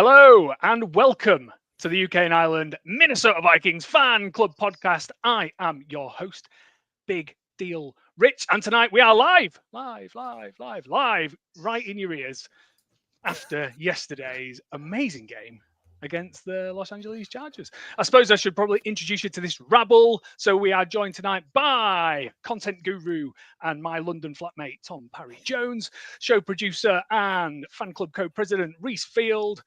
Hello and welcome to the UK and Ireland Minnesota Vikings Fan Club podcast. I am your host, Big Deal Rich, and tonight we are live, right in your ears after yesterday's amazing game against the Los Angeles Chargers. I suppose I should probably introduce you to this rabble. So we are joined tonight by content guru and my London flatmate, Tom Parry Jones, show producer and fan club co-president, Reese Field,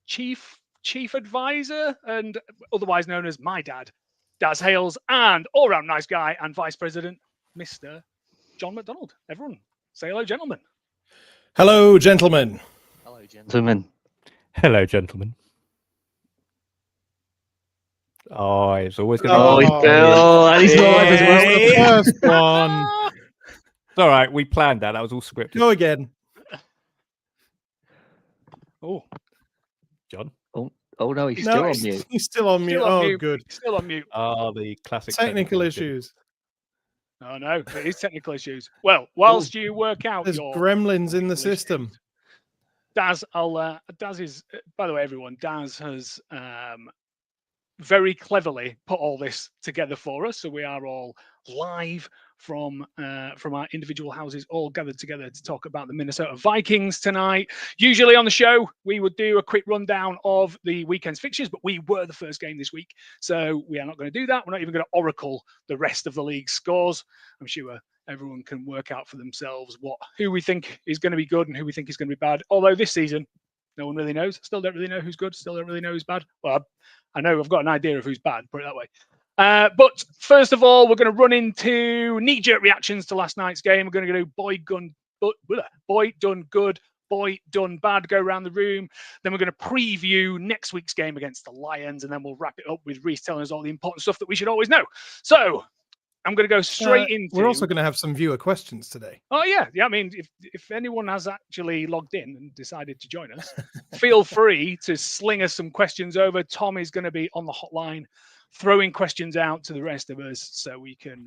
chief advisor and otherwise known as my dad, Daz Hales, and all-round nice guy and vice president, Mr. John McDonald. Everyone, say hello, gentlemen. Hello, gentlemen. Hello, gentlemen. Hello, gentlemen. Oh, it's always going to be. And he's live as well. The first one. It's all right. We planned that. That was all scripted. Go again. Oh, John. Oh no, he's still on mute. He's still on mute. Good. Still on mute. The classic Technical issues. Oh no, it is technical issues. Well, whilst you work out There's your gremlins in the system. Daz, Daz is, by the way, everyone, Daz has very cleverly put all this together for us. So we are all live from our individual houses, all gathered together to talk about the Minnesota Vikings tonight. Usually on the show, we would do a quick rundown of the weekend's fixtures, but we were the first game this week. So we are not going to do that. We're not even going to oracle the rest of the league's scores. I'm sure everyone can work out for themselves who we think is going to be good and who we think is going to be bad. Although this season, no one really knows. Still don't really know who's good. Still don't really know who's bad. Well, I know I've got an idea of who's bad, put it that way. But first of all, we're going to run into knee-jerk reactions to last night's game. We're going to do boy done good, boy done bad, go around the room. Then we're going to preview next week's game against the Lions, and then we'll wrap it up with Reese telling us all the important stuff that we should always know. So I'm going to go straight into... We're also going to have some viewer questions today. Oh, yeah. I mean, if anyone has actually logged in and decided to join us, feel free to sling us some questions over. Tom is going to be on the hotline throwing questions out to the rest of us so we can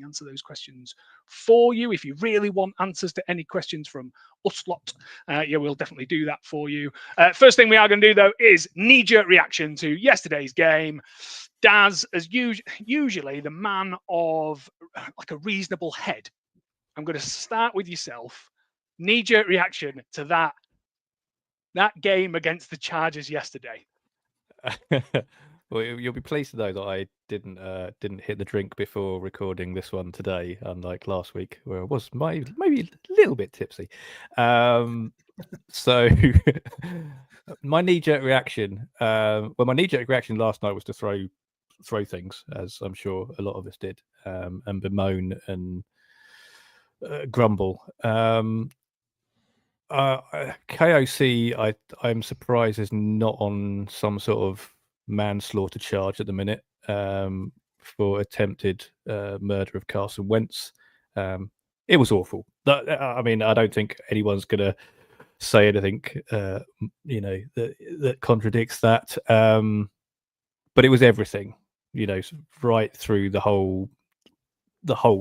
answer those questions for you. If you really want answers to any questions from us lot, we'll definitely do that for you. First thing we are going to do, though, is knee-jerk reaction to yesterday's game. Daz, as usually the man of like a reasonable head, I'm going to start with yourself. Knee-jerk reaction to that game against the Chargers yesterday. Well, you'll be pleased to know that I didn't hit the drink before recording this one today, unlike last week where I was maybe a little bit tipsy. So my knee-jerk reaction, my knee-jerk reaction last night was to throw things, as I'm sure a lot of us did, and bemoan and grumble. KOC, I'm surprised is not on some sort of manslaughter charge at the minute for attempted murder of Carson Wentz. It was awful. I mean, I don't think anyone's going to say anything, that contradicts that. But it was everything, right through the whole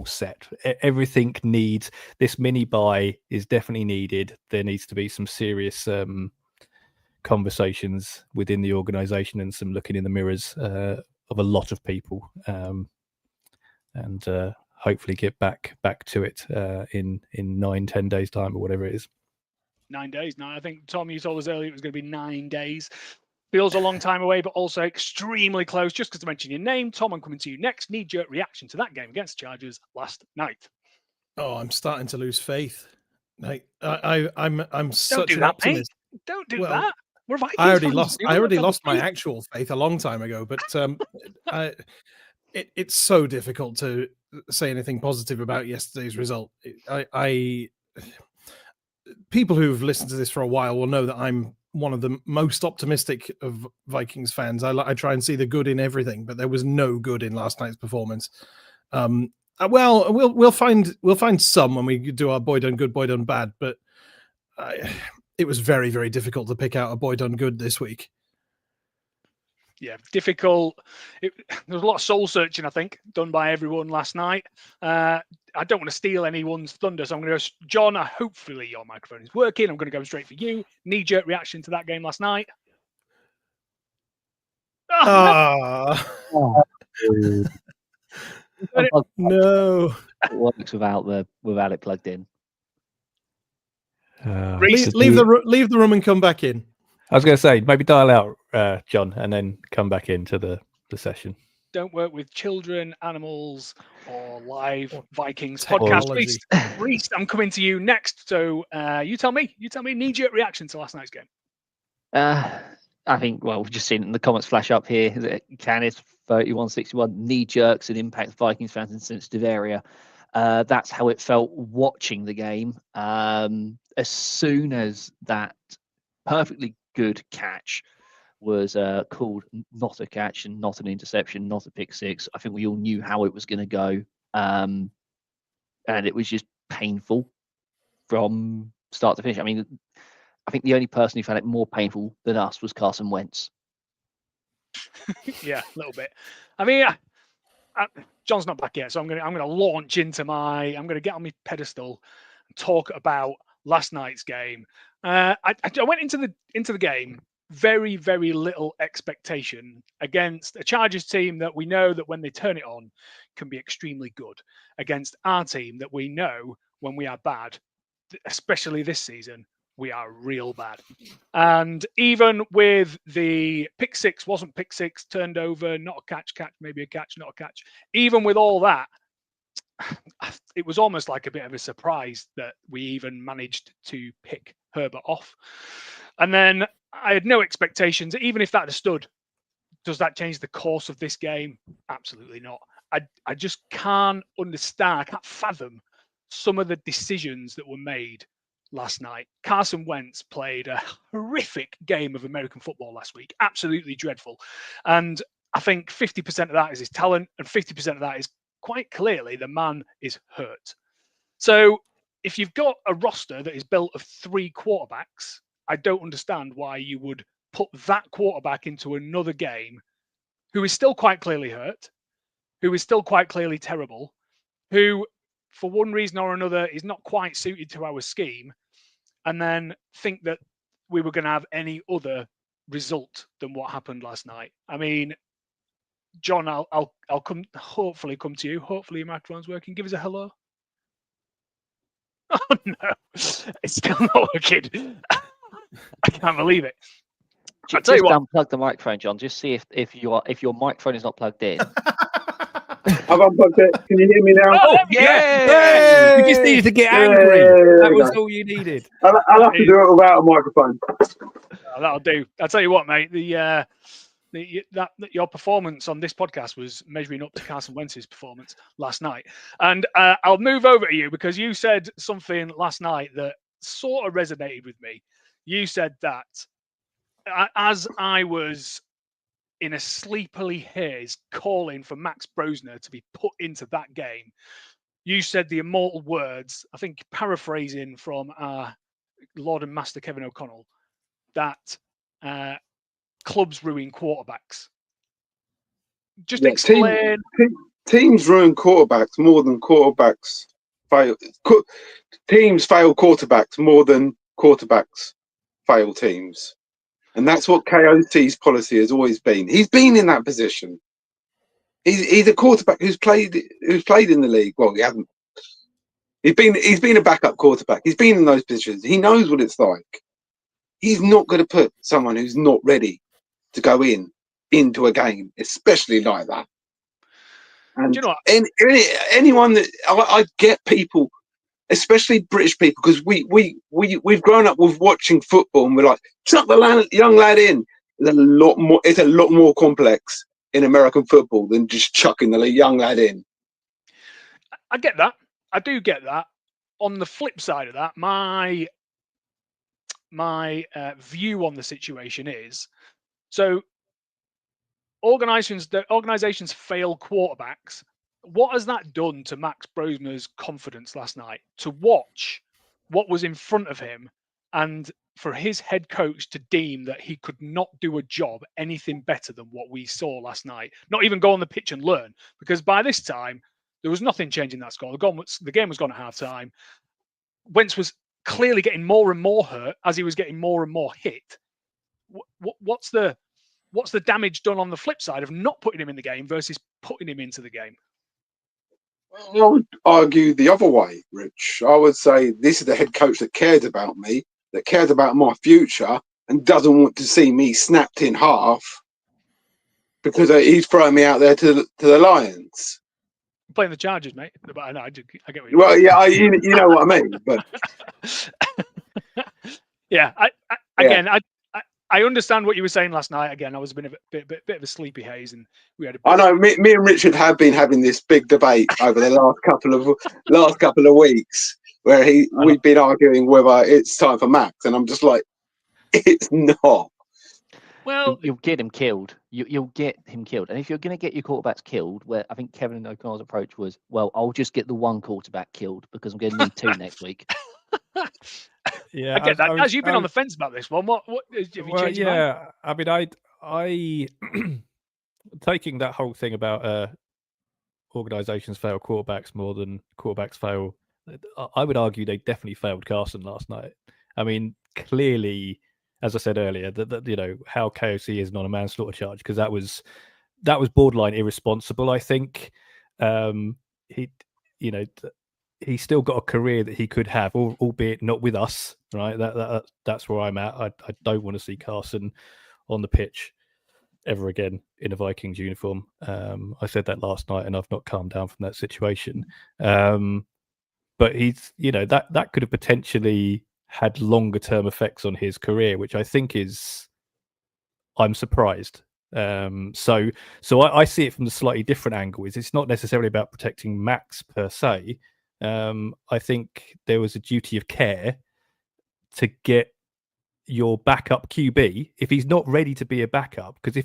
set. Everything needs this mini buy is definitely needed. There needs to be some serious conversations within the organization and some looking in the mirrors of a lot of people, and hopefully get back to it in 9-10 days time or whatever it is. 9 days now. I think Tom, you told us earlier it was going to be 9 days. Feels a long time away, but also extremely close. Just because I mentioned your name, Tom, I'm coming to you next. Knee-jerk reaction to that game against Chargers last night. Oh, I'm starting to lose faith. I'm such an that, optimist. Mate. Don't do that. We're Vikings I already fans. lost my actual faith a long time ago, but it's so difficult to say anything positive about yesterday's result. People who've listened to this for a while will know that I'm one of the most optimistic of Vikings fans. I try and see the good in everything, but there was no good in last night's performance. Well, we'll find some when we do our boy done good, boy done bad, but it was very, very difficult to pick out a boy done good this week. Yeah, difficult. There was a lot of soul searching, I think, done by everyone last night. I don't want to steal anyone's thunder, so I'm going to go. John, hopefully your microphone is working. I'm going to go straight for you. Knee-jerk reaction to that game last night. Ah, no. It works without it plugged in. Reece, Leave the room and come back in. I was going to say, maybe dial out, John, and then come back into the session. Don't work with children, animals, or live Vikings technology. podcast. Reece, I'm coming to you next. So you tell me knee-jerk reaction to last night's game. I think, well, we've just seen it in the comments flash up here. Canis 3161 knee jerks and impact Vikings fans in sensitive area. That's how it felt watching the game. As soon as that perfectly good catch was called not a catch and not an interception, not a pick six, I think we all knew how it was going to go. And it was just painful from start to finish. I mean, I think the only person who found it more painful than us was Carson Wentz. Yeah, a little bit. I mean, John's not back yet, so I'm gonna launch into I'm gonna get on my pedestal and talk about last night's game. I went into the game very, very little expectation against a Chargers team that we know that when they turn it on can be extremely good, against our team that we know when we are bad, especially this season, we are real bad. And even with the pick six, wasn't pick six, turned over, not a catch, maybe a catch, not a catch. Even with all that, it was almost like a bit of a surprise that we even managed to pick Herbert off. And then I had no expectations. Even if that had stood, does that change the course of this game? Absolutely not. I just can't understand, I can't fathom some of the decisions that were made last night. Carson Wentz played a horrific game of American football last week. Absolutely dreadful. And I think 50% of that is his talent, and 50% of that is quite clearly the man is hurt. So if you've got a roster that is built of 3 quarterbacks, I don't understand why you would put that quarterback into another game who is still quite clearly hurt, who is still quite clearly terrible, who for one reason or another is not quite suited to our scheme, and then think that we were going to have any other result than what happened last night. I mean, John, I'll hopefully come to you. Hopefully your microphone's working. Give us a hello. Oh no, it's still not working. I can't believe it. I'll tell you what. Unplug the microphone, John. Just see if your microphone is not plugged in. I've unplugged it. Can you hear me now? Oh, yeah! You just needed to get angry. That was all you needed. I'll have to do it without a microphone. Oh, that'll do. I'll tell you what, mate. Your performance on this podcast was measuring up to Carson Wentz's performance last night. And I'll move over to you because you said something last night that sort of resonated with me. You said that as I was in a sleepily haze calling for Max Brosner to be put into that game, you said the immortal words, I think paraphrasing from our Lord and Master Kevin O'Connell, that clubs ruin quarterbacks. Just explain. Teams ruin quarterbacks more than quarterbacks fail. Teams fail quarterbacks more than quarterbacks fail teams. And that's what KOC's policy has always been. He's been in that position. He's a quarterback who's played in the league. Well, he hasn't. He's been a backup quarterback. He's been in those positions. He knows what it's like. He's not going to put someone who's not ready to go into a game, especially like that. And do you know anyone that I get people, especially British people, because we've grown up with watching football, and we're like, chuck the young lad in. It's a lot more complex in American football than just chucking the young lad in. I get that. I do get that. On the flip side of that, my view on the situation is, so organizations fail quarterbacks. What has that done to Max Brosner's confidence last night? To watch what was in front of him and for his head coach to deem that he could not do a job anything better than what we saw last night, not even go on the pitch and learn, because by this time there was nothing changing that score. The game was gone at half time. Wentz was clearly getting more and more hurt as he was getting more and more hit. What's the damage done on the flip side of not putting him in the game versus putting him into the game? I would argue the other way, Rich. I would say this is the head coach that cared about me, that cared about my future, and doesn't want to see me snapped in half because he's throwing me out there to the Lions. I'm playing the Chargers, mate. But I know I get what you mean. Yeah, you know what I mean. But yeah, I understand what you were saying last night. Again, I was a bit of a sleepy haze, and we had. I know me and Richard have been having this big debate over the last couple of weeks, where we've been arguing whether it's time for Max, and I'm just like, it's not. Well, you'll get him killed. You'll get him killed, and if you're going to get your quarterbacks killed, where I think Kevin O'Connor's approach was, well, I'll just get the one quarterback killed because I'm going to need two next week. Yeah, I get that. As you've been on the fence about this one, what have you changed your mind? I mean, I taking that whole thing about organizations fail quarterbacks more than quarterbacks fail. I would argue they definitely failed Carson last night. I mean, clearly, as I said earlier, that how KOC is not a manslaughter charge, because that was borderline irresponsible. I think he's still got a career that he could have, albeit not with us, right? That's where I'm at. I don't want to see Carson on the pitch ever again in a Vikings uniform. I said that last night, and I've not calmed down from that situation. But he's, that could have potentially had longer term effects on his career, which I think I'm surprised. So I see it from a slightly different angle. It's not necessarily about protecting Max per se. I think there was a duty of care to get your backup QB if he's not ready to be a backup, because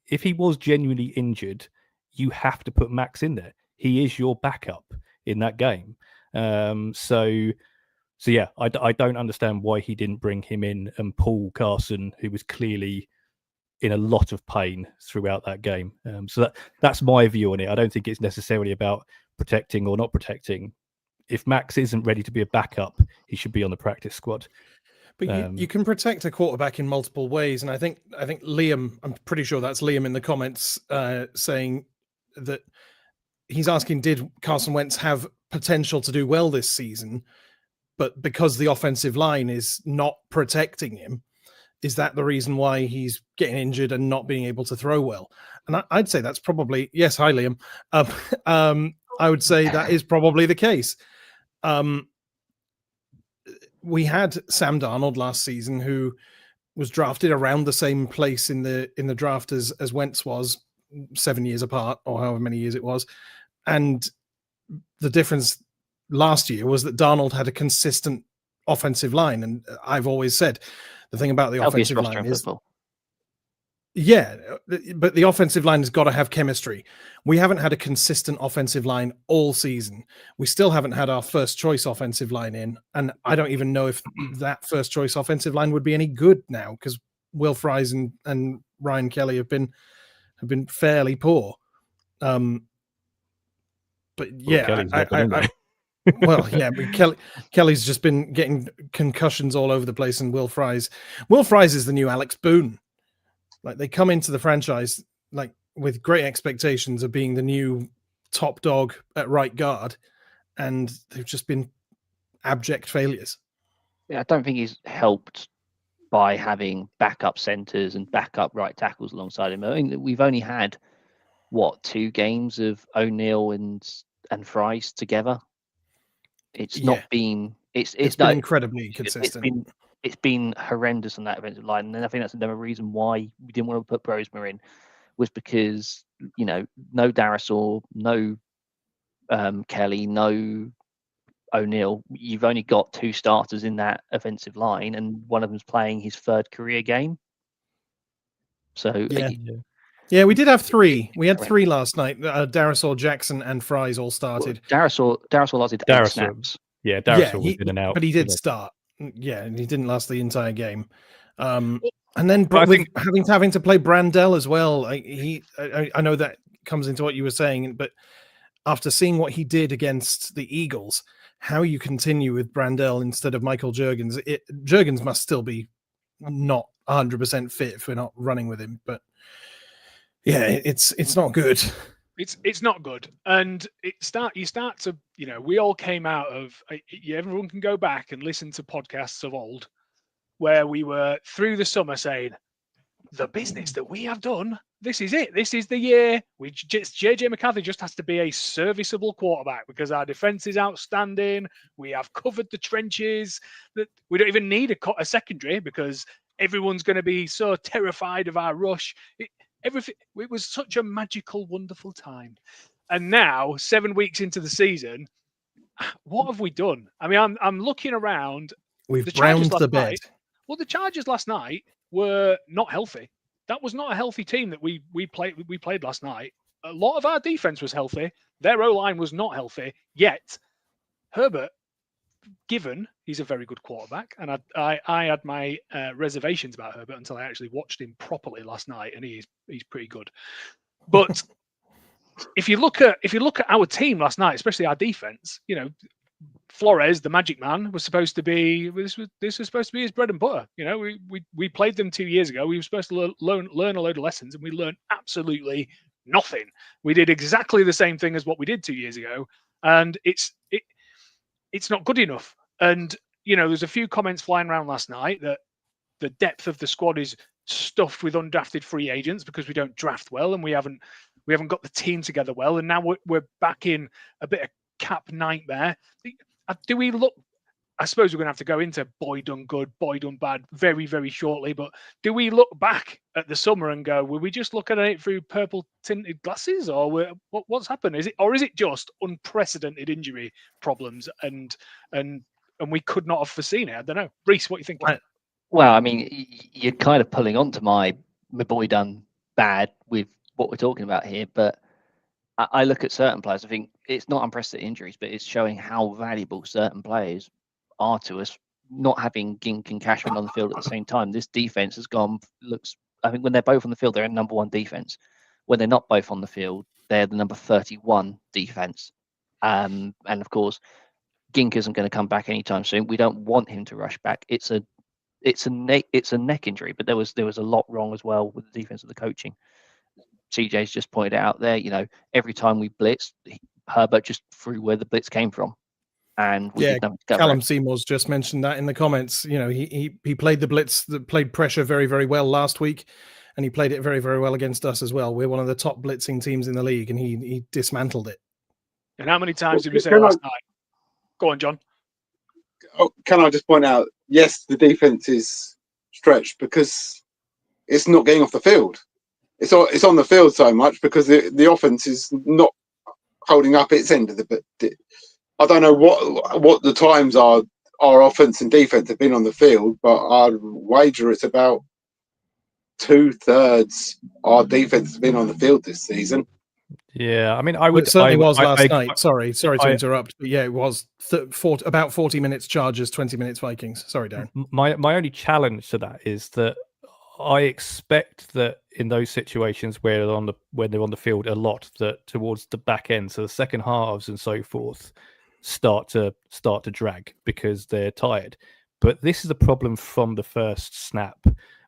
if he was genuinely injured, you have to put Max in there. He is your backup in that game. So yeah, I don't understand why he didn't bring him in and pull Carson, who was clearly in a lot of pain throughout that game. So that's my view on it. I don't think it's necessarily about protecting or not protecting. If Max isn't ready to be a backup, he should be on the practice squad. But you can protect a quarterback in multiple ways, and I think Liam, I'm pretty sure that's Liam in the comments, saying that he's asking, did Carson Wentz have potential to do well this season, but because the offensive line is not protecting him, is that the reason why he's getting injured and not being able to throw well? And I'd say that's probably, yes, hi Liam. I would say that is probably the case. We had Sam Darnold last season, who was drafted around the same place in the draft as Wentz was, 7 years apart, or however many years it was. And the difference last year was that Darnold had a consistent offensive line. And I've always said the thing about the offensive line is, yeah, but the offensive line has got to have chemistry. We haven't had a consistent offensive line all season. We still haven't had our first choice offensive line in. And I don't even know if that first choice offensive line would be any good now, because Will Fries and Ryan Kelly have been fairly poor. But yeah, well, yeah, but Kelly's just been getting concussions all over the place, and Will Fries is the new Alex Boone. Like, they come into the franchise like with great expectations of being the new top dog at right guard, and they've just been abject failures. Yeah, I don't think he's helped by having backup centers and backup right tackles alongside him. I mean, we've only had 2 games of O'Neal and Fries together. It's not been. It's been incredibly consistent. It's been horrendous on that offensive line, and then I think that's another reason why we didn't want to put Brosmer in, was because no Darisaw, no Kelly, no O'Neal. You've only got 2 starters in that offensive line, and one of them's playing his 3rd career game. So yeah, we did have 3. We had 3 last night. Darisaw, Jackson, and Fries all started. Darisaw lasted 8 snaps. Yeah, Darisaw was in and out. But he did start. Yeah, and he didn't last the entire game. And then But I with think- having to play Brandel as well, I know that comes into what you were saying, but after seeing what he did against the Eagles, how you continue with Brandel instead of Michael Jurgens, Jurgens must still be not 100% fit if we're not running with him. But yeah, it's not good. It's not good, and you start to, we all came out of, everyone can go back and listen to podcasts of old where we were through the summer saying, the business that we have done, this is it. This is the year. JJ McCarthy just has to be a serviceable quarterback because our defense is outstanding. We have covered the trenches. That we don't even need a secondary because everyone's going to be so terrified of our rush. Everything. It was such a magical, wonderful time. And now, 7 weeks into the season, what have we done? I mean, I'm looking around. We've The Chargers browned the last bed. night. Well, the Chargers last night were not healthy. That was not a healthy team that we played last night. A lot of our defense was healthy. Their O-line was not healthy. Yet Herbert, given he's a very good quarterback, and I had my reservations about Herbert until I actually watched him properly last night, and he's pretty good. But if you look at our team last night, especially our defense, Flores, the Magic Man, was supposed to be this was supposed to be his bread and butter. We played them 2 years ago. We were supposed to learn a load of lessons, and we learned absolutely nothing. We did exactly the same thing as what we did 2 years ago, and it's not good enough. And there's a few comments flying around last night that the depth of the squad is stuffed with undrafted free agents because we don't draft well, and we haven't got the team together well. And now we're back in a bit of cap nightmare. Do we look? I suppose we're going to have to go into boy done good, boy done bad very, very shortly. But do we look back at the summer and go, were we just looking at it through purple tinted glasses, or what's happened? Is it just unprecedented injury problems and we could not have foreseen it? I don't know. Reese, what do you think? Well, I mean, you're kind of pulling on to my boy done bad with what we're talking about here, but I look at certain players. I think it's not unprecedented injuries, but it's showing how valuable certain players are to us. Not having Gink and Cashman on the field at the same time, this defense has gone. I think when they're both on the field, they're a number one defense. When they're not both on the field, they're the number 31 defense. And of course, Gink isn't going to come back anytime soon. We don't want him to rush back. It's a neck injury, but there was a lot wrong as well with the defense of the coaching. CJ's just pointed out there, every time we blitzed, Herbert just threw where the blitz came from. And we did nothing to cover Callum it. Seymour's just mentioned that in the comments. He played the blitz, played pressure very, very well last week, and he played it very, very well against us as well. We're one of the top blitzing teams in the league, and he dismantled it. And how many times did we say last night? Go on, John. Can I just point out, yes, the defense is stretched because it's not getting off the field. It's on the field so much because the offense is not holding up its end of the bit. I don't know what the times are our offense and defense have been on the field, but I'd wager it's about 2/3 our defense has been on the field this season. Yeah, I mean, I would. It certainly was last night. I, Sorry to interrupt, but yeah, it was about 40 minutes Chargers, 20 minutes Vikings. Sorry, Darren. My only challenge to that is that I expect that in those situations where when they're on the field a lot, that towards the back end, so the second halves and so forth, start to drag because they're tired. But this is a problem from the first snap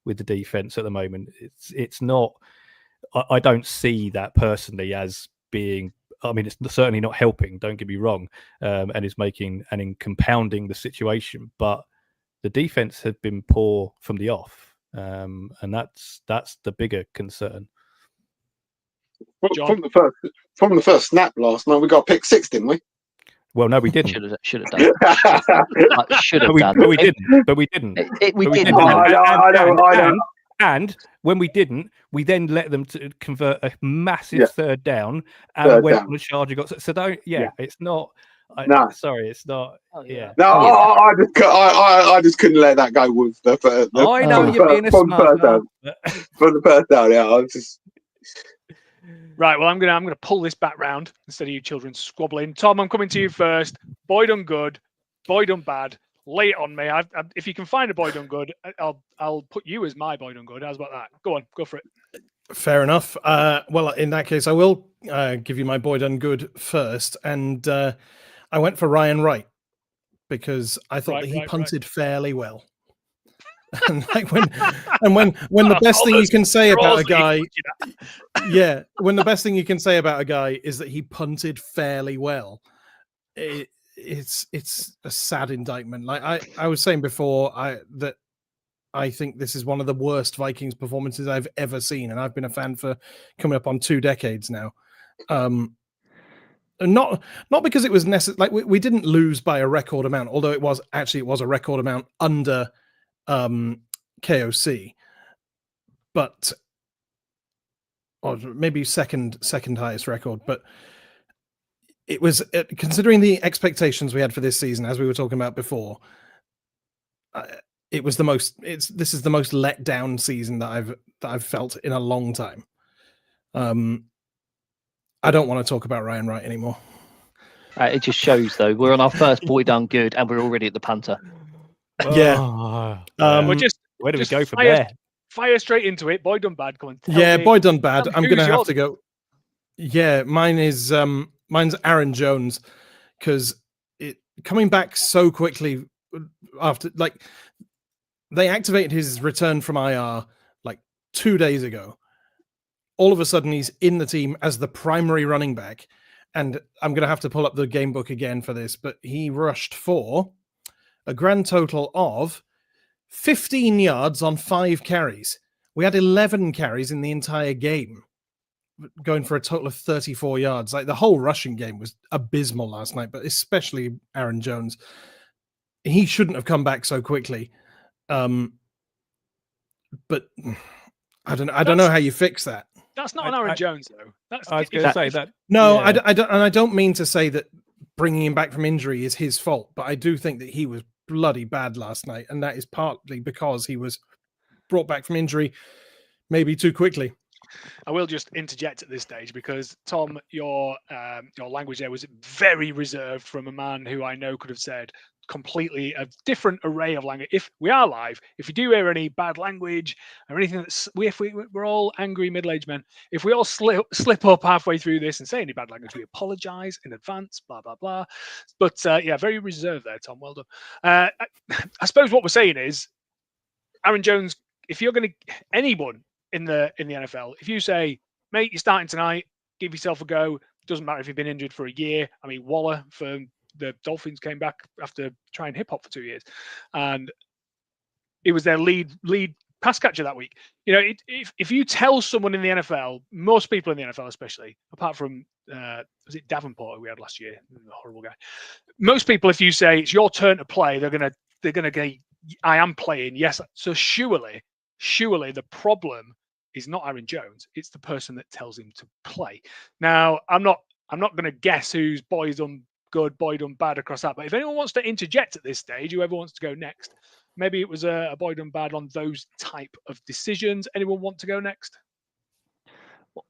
with the defense at the moment. It's not. I don't see that personally as being. I mean, it's certainly not helping. Don't get me wrong, and is making and in compounding the situation. But the defense had been poor from the off, and that's the bigger concern. From the first snap last night, we got a pick six, didn't we? Well, no, we didn't. Should have done. But we didn't. We didn't. I know. And when we didn't, we then let them to convert a massive third down and went on a charge. So don't. Yeah, it's not. No, sorry, it's not. Yeah. No, I just couldn't let that go with the I know you're being a smart for the first down. Yeah, I was just. Right, well, I'm gonna pull this back round instead of you children squabbling. Tom, I'm coming to you first. Boy done good, boy done bad. lay it on me. If you can find a boy done good, I'll put you as my boy done good. How's about that? Go on, go for it. Fair enough. Well, in that case, I will give you my boy done good first, and I went for Ryan Wright because I thought that he punted fairly well. And like when the best thing you can say about a guy, when the best thing you can say about a guy is that he punted fairly well, it's a sad indictment. Like I was saying before, that I think this is one of the worst Vikings performances I've ever seen, and I've been a fan for coming up on 2 decades now. And not because it was necessary. Like we didn't lose by a record amount, although it was a record amount under KOC, but or maybe second highest record. But it was, considering the expectations we had for this season, as we were talking about before. It was this is the most let down season that I've felt in a long time. I don't want to talk about Ryan Wright anymore. It just shows, though, we're on our first boy done good, and we're already at the punter. Yeah. Where do we go from there? Fire straight into it. Boy done bad. Come on. Boy done bad. I'm going to have to go. Yeah, mine's Aaron Jones, because coming back so quickly after, like, they activated his return from IR like 2 days ago. All of a sudden, he's in the team as the primary running back. And I'm going to have to pull up the game book again for this, but he rushed for a grand total of 15 yards on 5 carries. We had 11 carries in the entire game, going for a total of 34 yards. Like, the whole rushing game was abysmal last night, but especially Aaron Jones. He shouldn't have come back so quickly. But I don't know how you fix that. That's not an Aaron Jones, though. I was going to say that. No, yeah. I don't mean to say that bringing him back from injury is his fault, but I do think that he was bloody bad last night, and that is partly because he was brought back from injury maybe too quickly. I will just interject at this stage because, Tom, your language there was very reserved from a man who I know could have said completely a different array of language. If we are live, if you do hear any bad language or anything that's, we're all angry middle-aged men. If we all slip up halfway through this and say any bad language, we apologize in advance, blah, blah, blah. But very reserved there, Tom. Well done. I suppose what we're saying is, Aaron Jones, if you're going to, anyone in the NFL, if you say, mate, you're starting tonight, give yourself a go. Doesn't matter if you've been injured for a year. I mean, Waller for the Dolphins came back after trying hip hop for 2 years, and it was their lead pass catcher that week. You know, if you tell someone in the NFL, most people in the NFL especially, apart from was it Davenport who we had last year, a horrible guy. Most people, if you say it's your turn to play, they're gonna go, I am playing, yes. So surely the problem is not Aaron Jones, it's the person that tells him to play. Now, I'm not going to guess whose boy done good, boy done bad across that. But if anyone wants to interject at this stage, whoever wants to go next, maybe it was a boy done bad on those type of decisions. Anyone want to go next?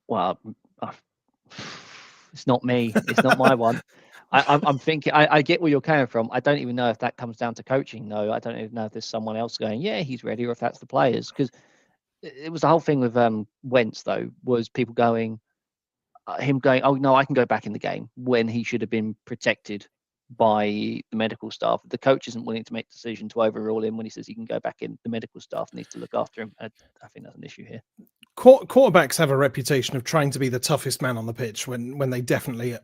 Well, it's not me. It's not my one. I'm thinking, I get where you're coming from. I don't even know if that comes down to coaching, though. I don't even know if there's someone else going, yeah, he's ready, or if that's the players. Because it was the whole thing with Wentz, though, was people going, him going, oh, no, I can go back in the game, when he should have been protected by the medical staff. The coach isn't willing to make the decision to overrule him when he says he can go back in. The medical staff needs to look after him. I think that's an issue here. Quarterbacks have a reputation of trying to be the toughest man on the pitch when they definitely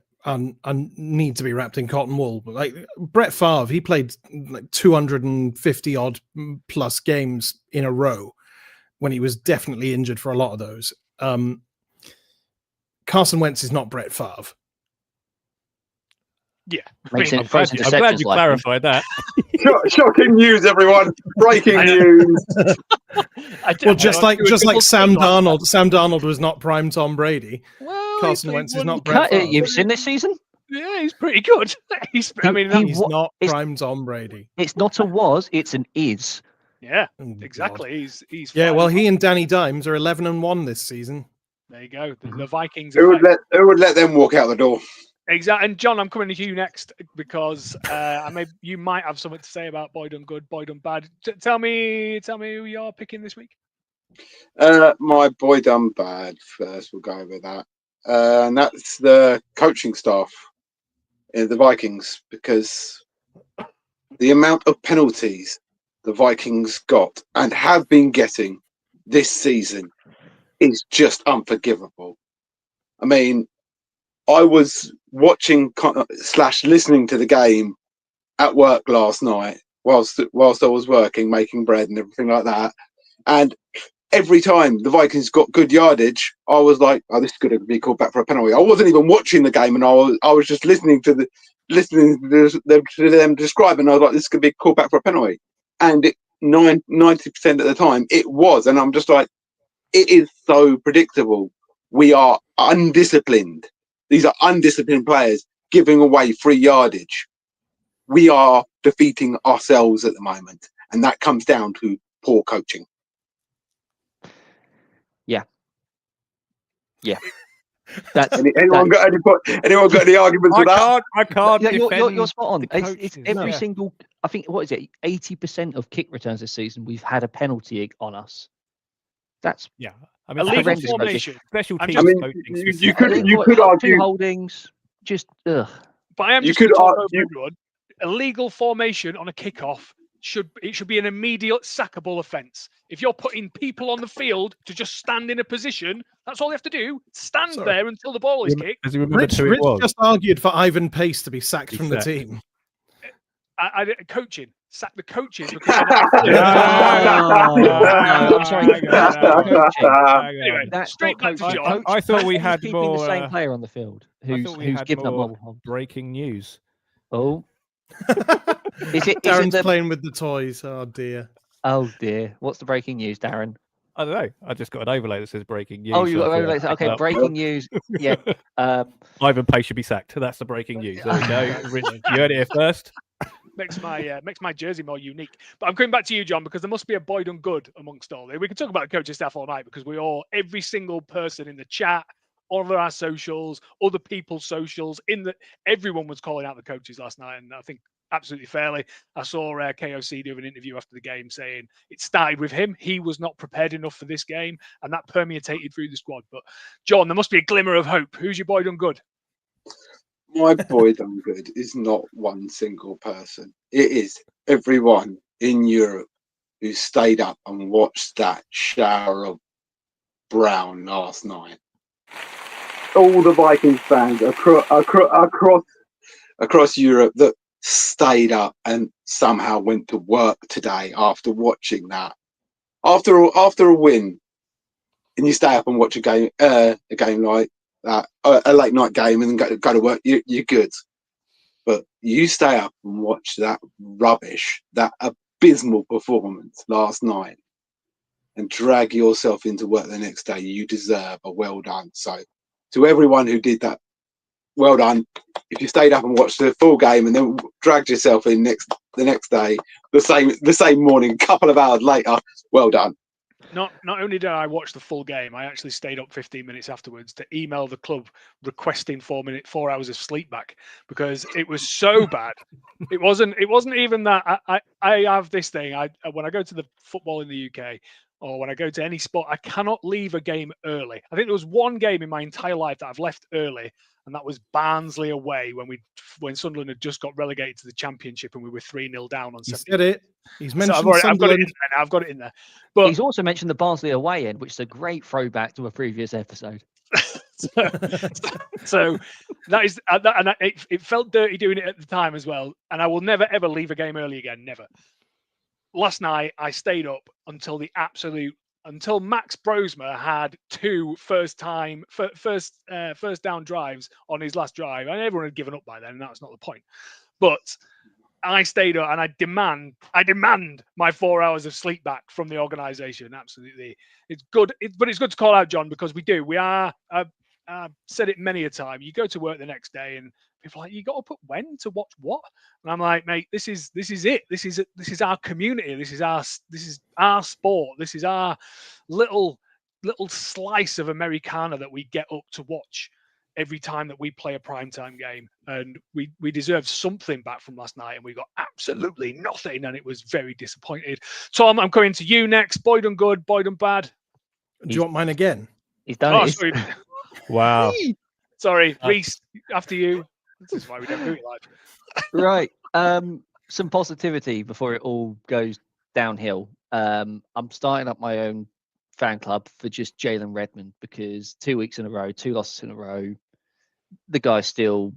need to be wrapped in cotton wool. Like Brett Favre, he played like 250 odd plus games in a row when he was definitely injured for a lot of those. Carson Wentz is not Brett Favre. Yeah. I'm glad you clarified that. Shocking news, everyone. Breaking news. Well, just like Sam Darnold. Sam Darnold was not prime Tom Brady. Well, Carson Wentz is not Brett Favre. You've seen this season? Yeah, he's pretty good. He's not prime Tom Brady. It's not a was, it's an is. Yeah, exactly. He's yeah. Well, he and Danny Dimes are 11-1 this season. There you go. The Vikings. Who would let them walk out the door? Exactly. And John, I'm coming to you next because you might have something to say about boy done good, boy done bad. Tell me who you're picking this week. My boy done bad first. We'll go over that, and that's the coaching staff in the Vikings, because the amount of penalties the Vikings got and have been getting this season is just unforgivable. I mean, I was watching / listening to the game at work last night whilst I was working, making bread and everything like that. And every time the Vikings got good yardage, I was like, "Oh, this is going to be called back for a penalty." I wasn't even watching the game, and I was just listening to them describe, and I was like, "This could be called back for a penalty." And 90% of the time, it was, and I'm just like, it is so predictable. We are undisciplined. These are undisciplined players giving away free yardage. We are defeating ourselves at the moment, and that comes down to poor coaching. Yeah. That's anyone got any arguments with that? I can't. You're spot on. It's coaches. every single. I think what is it? 80% of kick returns this season we've had a penalty on us. That's I mean, illegal horrendous formation. special teams. I mean, you could argue 2 holdings. Just ugh. But I am You just could going to talk argue- over everyone. Illegal formation on a kickoff should be an immediate sackable offence. If you're putting people on the field to just stand in a position, that's all they have to do. Stand there until the ball is kicked. As you remember Rich, who it Rich was. just argued for Ivan Pace to be sacked from the Exactly. team. Coaching. Sack the coaches because No, I'm sorry. That's not coaching. Anyway, That's straight not back to coaching. John. I thought we Coaching is had keeping more. the same player on the field I who's thought we had given up more multiple. breaking news. Oh, is it Darren's the? playing with the toys. Oh dear. Oh dear. What's the breaking news, Darren? I don't know. I just got an overlay that says breaking news. Oh, you so got I overlays. thought I'd pick Okay, it up. breaking news. Yeah. Ivan Pace should be sacked. That's the breaking news. There we go. Rich, you heard it here first. Makes my jersey more unique. But I'm coming back to you, John, because there must be a boy done good amongst all. We can talk about the coaching staff all night because every single person in the chat, all of our socials, other people's socials, everyone was calling out the coaches last night, and I think absolutely fairly. I saw KOC do an interview after the game saying it started with him. He was not prepared enough for this game, and that permeated through the squad. But John, there must be a glimmer of hope. Who's your boy done good? My boy done good is not one single person. It is everyone in Europe who stayed up and watched that shower of brown last night. All the Vikings fans across Europe that stayed up and somehow went to work today after watching that. After a win, and you stay up and watch a game like that, a late night game, and then go to work, you're good. But you stay up and watch that rubbish, that abysmal performance last night, and drag yourself into work the next day. You deserve a well done. So, to everyone who did that, well done. If you stayed up and watched the full game and then dragged yourself in the next day, the same morning, a couple of hours later, well done. Not only did I watch the full game, I actually stayed up 15 minutes afterwards to email the club requesting 4 hours of sleep back because it was so bad. It wasn't even that. I have this thing. When I go to the football in the UK or when I go to any sport, I cannot leave a game early. I think there was one game in my entire life that I've left early, and that was Barnsley away when Sunderland had just got relegated to the Championship and we were 3-0 down on 70. He said it. He's mentioned I've got it Sunderland. in there. I've got it in there. But he's also mentioned the Barnsley away end, which is a great throwback to a previous episode. so that is, and it felt dirty doing it at the time as well. And I will never ever leave a game early again. Never. Last night I stayed up until Max Brosma had 2 first down drives on his last drive, and everyone had given up by then, and that's not the point. But I stayed up, and I demand my 4 hours of sleep back from the organisation. Absolutely, it's good. But it's good to call out, John, because we are. I've said it many a time. You go to work the next day, and people are like, you got to put when to watch what? And I'm like, mate, this is it. This is our community. This is our sport. This is our little slice of Americana that we get up to watch. every time that we play a primetime game, and we deserved something back from last night, and we got absolutely nothing, and it was very disappointed. Tom, I'm coming to you next. Boyd and good, Boyd and bad. Do you want mine again? He's done Oh, it. sorry. Wow. Sorry, Reese, after you. This is why we don't do it live. Right. Some positivity before it all goes downhill. I'm starting up my own fan club for just Jalen Redmond, because 2 weeks in a row, 2 losses in a row, the guy's still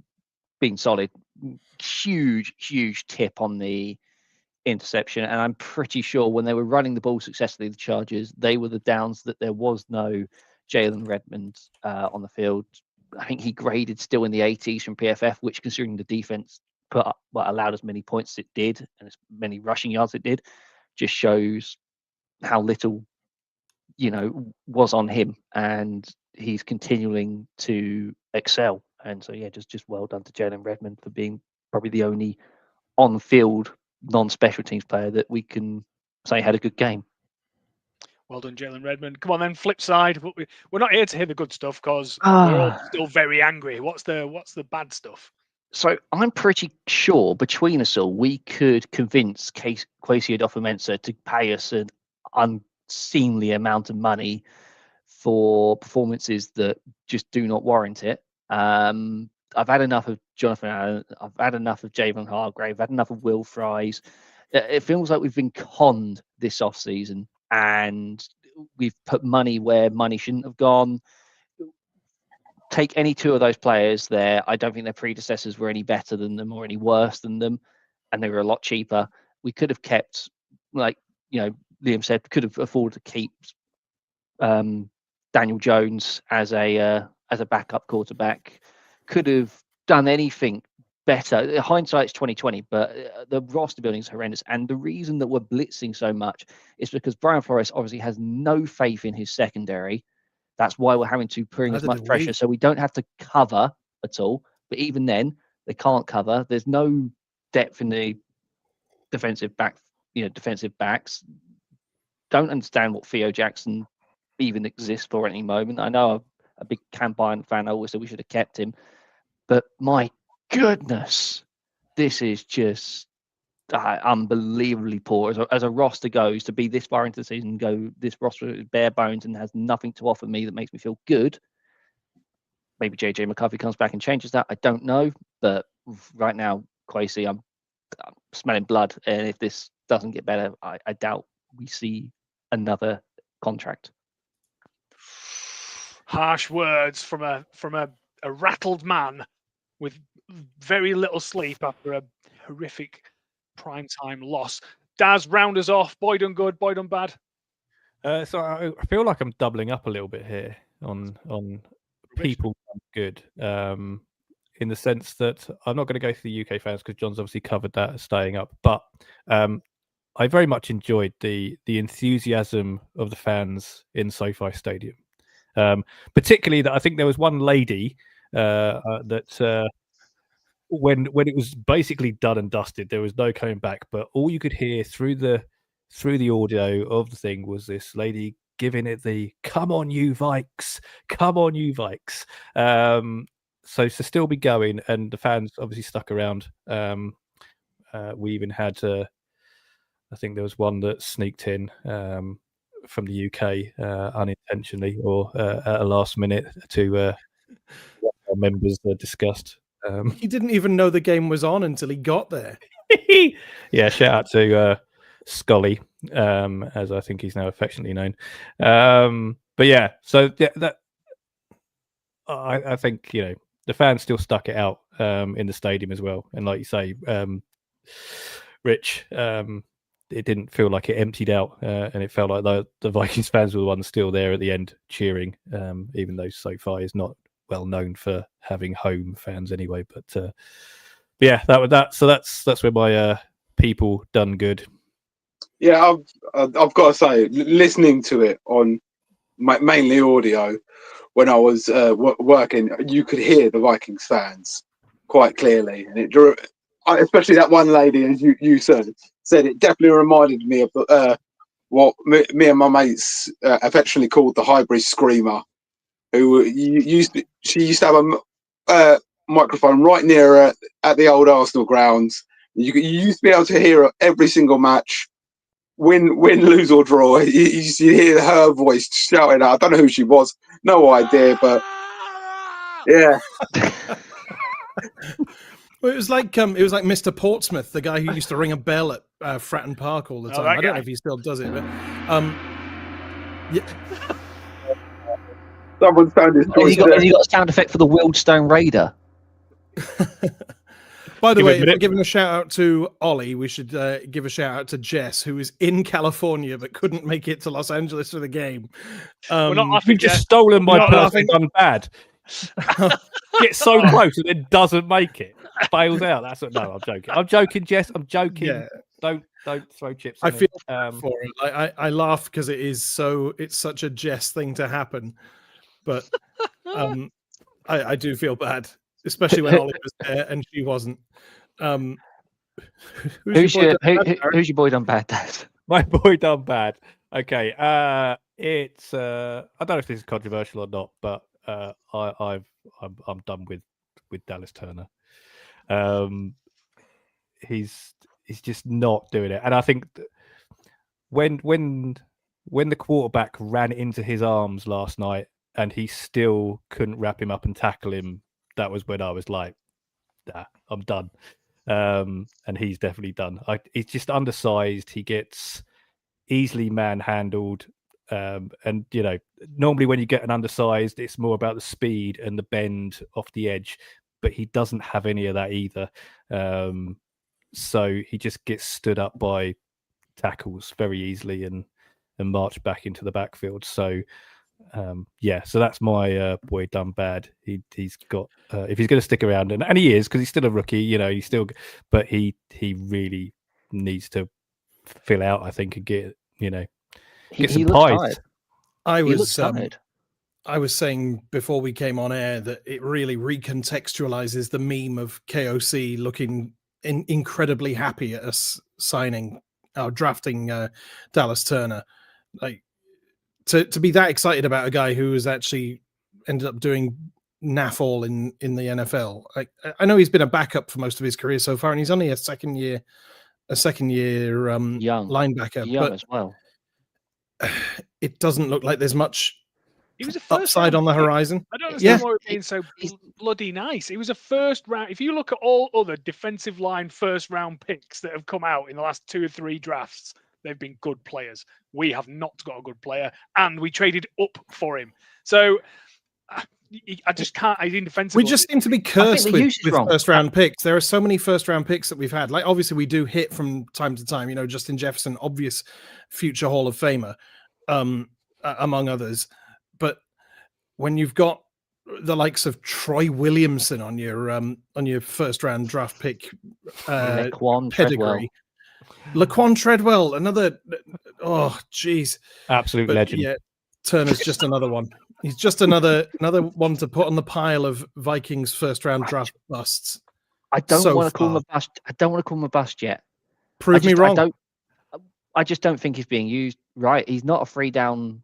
been solid. Huge tip on the interception, and I'm pretty sure when they were running the ball successfully, the Chargers, they were the downs that there was no Jalen Redmond on the field. I think he graded still in the 80s from PFF, which, considering the defense put up, allowed as many points as it did and as many rushing yards it did, just shows how little was on him, and he's continuing to excel. And so just well done to Jalen Redmond for being probably the only on-field non-special teams player that we can say had a good game. Well done, Jalen Redmond. Come on then, flip side. We're not here to hear the good stuff, because we're all still very angry. What's the bad stuff? So I'm pretty sure between us all, we could convince Kwesi Adofo-Mensah to pay us an unseemly amount of money for performances that just do not warrant it. I've had enough of Jonathan Allen. I've had enough of Javon Hargrave. I've had enough of Will Fries. It feels like we've been conned this offseason, and we've put money where money shouldn't have gone. Take any two of those players there, I don't think their predecessors were any better than them or any worse than them, and they were a lot cheaper. We could have kept, like Liam said, could have afforded to keep Daniel Jones as a backup quarterback. Could have done anything better. Hindsight's 2020, but the roster building is horrendous. And the reason that we're blitzing so much is because Brian Flores obviously has no faith in his secondary. That's why we're having to bring as much pressure, so we don't have to cover at all. But even then, they can't cover. There's no depth in the defensive backs. Don't understand what Theo Jackson even exists for at any moment. I know I'm a big Cam Bynum fan. I always said we should have kept him. But my goodness, this is just unbelievably poor. As a roster goes, to be this far into the season and go, this roster is bare bones and has nothing to offer me that makes me feel good. Maybe JJ McCarthy comes back and changes that. I don't know. But right now, Kwesi, I'm smelling blood. And if this doesn't get better, I doubt we see another contract. Harsh words from a rattled man with very little sleep after a horrific primetime loss. Daz, round us off. Boyd and good, Boyd and bad. So I feel like I'm doubling up a little bit here on people good, in the sense that I'm not going to go through the UK fans because John's obviously covered that staying up, but I very much enjoyed the enthusiasm of the fans in SoFi Stadium, particularly that I think there was one lady that when it was basically done and dusted, there was no coming back, but all you could hear through the audio of the thing was this lady giving it the "Come on, you Vikes! Come on, you Vikes!" So to still be going, and the fans obviously stuck around. We even had, I think there was one that sneaked in from the UK unintentionally or at a last minute to what our members discussed. He didn't even know the game was on until he got there. Yeah, shout out to Scully, as I think he's now affectionately known. But yeah, so that I think the fans still stuck it out in the stadium as well, and like you say, Rich, it didn't feel like it emptied out, and it felt like the Vikings fans were the ones still there at the end cheering, even though SoFi is not well known for having home fans anyway. But yeah, so that's where my people done good. Yeah, I've got to say, listening to it on mainly audio when I was working, you could hear the Vikings fans quite clearly, and it drew, especially that one lady, as you said, it definitely reminded me of what me and my mates affectionately called the hybrid screamer who she used to have a microphone right near her at the old Arsenal grounds. You used to be able to hear her every single match, win, lose or draw. You used to hear her voice shouting out. I don't know who she was, no idea, but yeah. Well, it was like Mr. Portsmouth, the guy who used to ring a bell at Fratton Park all the time. I don't know if he still does it, but yeah. Someone's found his choice. Have you got a sound effect for the Wildstone Raider? By the way, if we're giving a shout out to Ollie, we should give a shout out to Jess, who is in California but couldn't make it to Los Angeles for the game. We're not laughing, You've just Jess. stolen my Not perfect done bad. Gets so close and then doesn't make it. Bails out. No, I'm joking. I'm joking, Jess. I'm joking. Yeah. Don't throw chips. I feel for it. I laugh because it's such a Jess thing to happen, but I do feel bad, especially when Ollie was there and she wasn't. Who's your boy done bad, Dad? My boy done bad. Okay. It's I don't know if this is controversial or not, but I'm done with Dallas Turner. He's just not doing it, and I think when the quarterback ran into his arms last night and he still couldn't wrap him up and tackle him, that was when I was like, nah, I'm done. And he's definitely done. He's just undersized. He gets easily manhandled. And, you know, normally when you get an undersized, it's more about the speed and the bend off the edge, but he doesn't have any of that either. So he just gets stood up by tackles very easily and marched back into the backfield. So, so that's my boy done bad. He's got if he's going to stick around, and he is, because he's still a rookie, you know, but he really needs to fill out, I think, and get some pies. I was saying before we came on air that it really recontextualizes the meme of KOC looking incredibly happy at us drafting Dallas Turner. Like, to be that excited about a guy who has actually ended up doing naff all in the NFL. I know he's been a backup for most of his career so far, and he's only a second year young linebacker, but as well. It doesn't look like there's much He was a upside on the horizon. I don't understand why it's being so bloody nice. He was a first round. If you look at all other defensive line first round picks that have come out in the last 2 or 3 drafts, they've been good players. We have not got a good player, and we traded up for him. So I just can't. He's indefensible. We just seem to be cursed with first round picks. There are so many first round picks that we've had. Like, obviously, we do hit from time to time. You know, Justin Jefferson, obvious future Hall of Famer, among others. But when you've got the likes of Troy Williamson on your first round draft pick pedigree, Laquan Treadwell, another, oh geez, absolute legend. Yeah, Turner's just another one. He's just another one to put on the pile of Vikings first round draft busts. I don't want to call him a bust. I don't want to call him a bust yet. Prove me wrong. I just don't think he's being used right. He's not a 3 down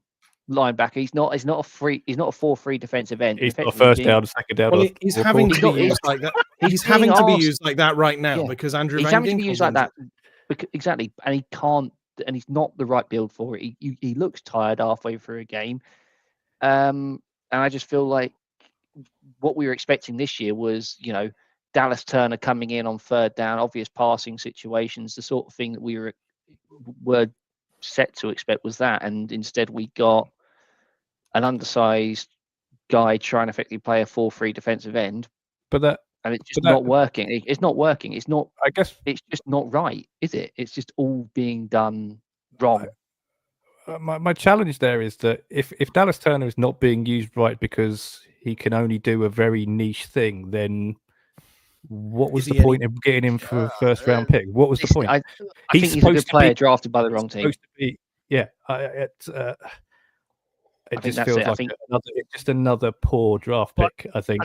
linebacker. He's not a 4-3 defensive end. He's not a first down, second down. Well, he's having to be used like that. He's having to be used like that right now because Andrew Van Ginkel's used like that. Exactly, and he can't, and he's not the right build for it. He looks tired halfway through a game, and I just feel like what we were expecting this year was, you know, Dallas Turner coming in on third down, obvious passing situations, the sort of thing that we were set to expect was that, and instead we got an undersized guy trying to effectively play a 4-3 defensive end, and it's just not working. It's not working. It's not. I guess it's just not right, is it? It's just all being done wrong. My challenge there is that if Dallas Turner is not being used right because he can only do a very niche thing, then what was the point of getting him for a first round pick? What was the point? I think he's a good player drafted by the wrong team. It just feels like it's just another poor draft pick. I think.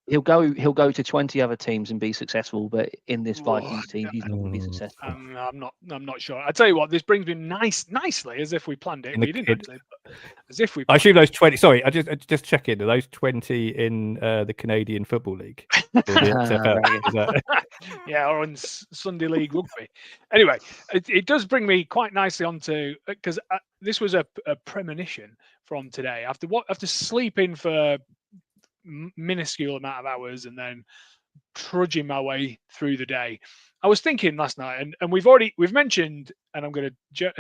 He'll go to 20 other teams and be successful, but in this Vikings team, he's not going to be successful. I'm not sure. I tell you what, this brings me nicely, as if we planned it. We didn't actually, but as if we. I assume those 20. Sorry, I just check in. Are those 20 in the Canadian Football League? Or the XFL? Yeah, or on Sunday League Rugby. Anyway, it does bring me quite nicely onto, because this was a premonition from today. After sleeping for minuscule amount of hours and then trudging my way through the day, I was thinking last night, and we've mentioned, and I'm going to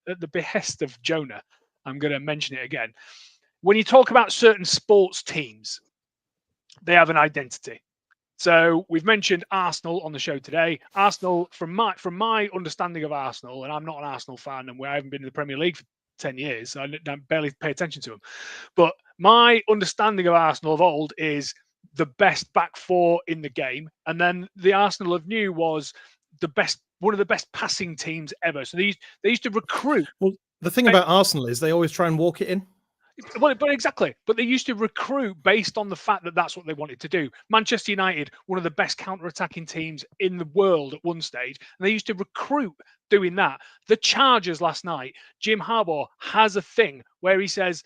at the behest of Jonah, I'm going to mention it again. When you talk about certain sports teams, they have an identity. So we've mentioned Arsenal on the show today. Arsenal, from my understanding of Arsenal, and I'm not an Arsenal fan, and I haven't been in the Premier League for 10 years, so I barely pay attention to them. But my understanding of Arsenal of old is the best back four in the game, and then the Arsenal of new was one of the best passing teams ever. So they used to recruit. Well, the thing about Arsenal is they always try and walk it in. Well, but exactly. But they used to recruit based on the fact that that's what they wanted to do. Manchester United, one of the best counter-attacking teams in the world at one stage, and they used to recruit doing that. The Chargers last night, Jim Harbaugh has a thing where he says,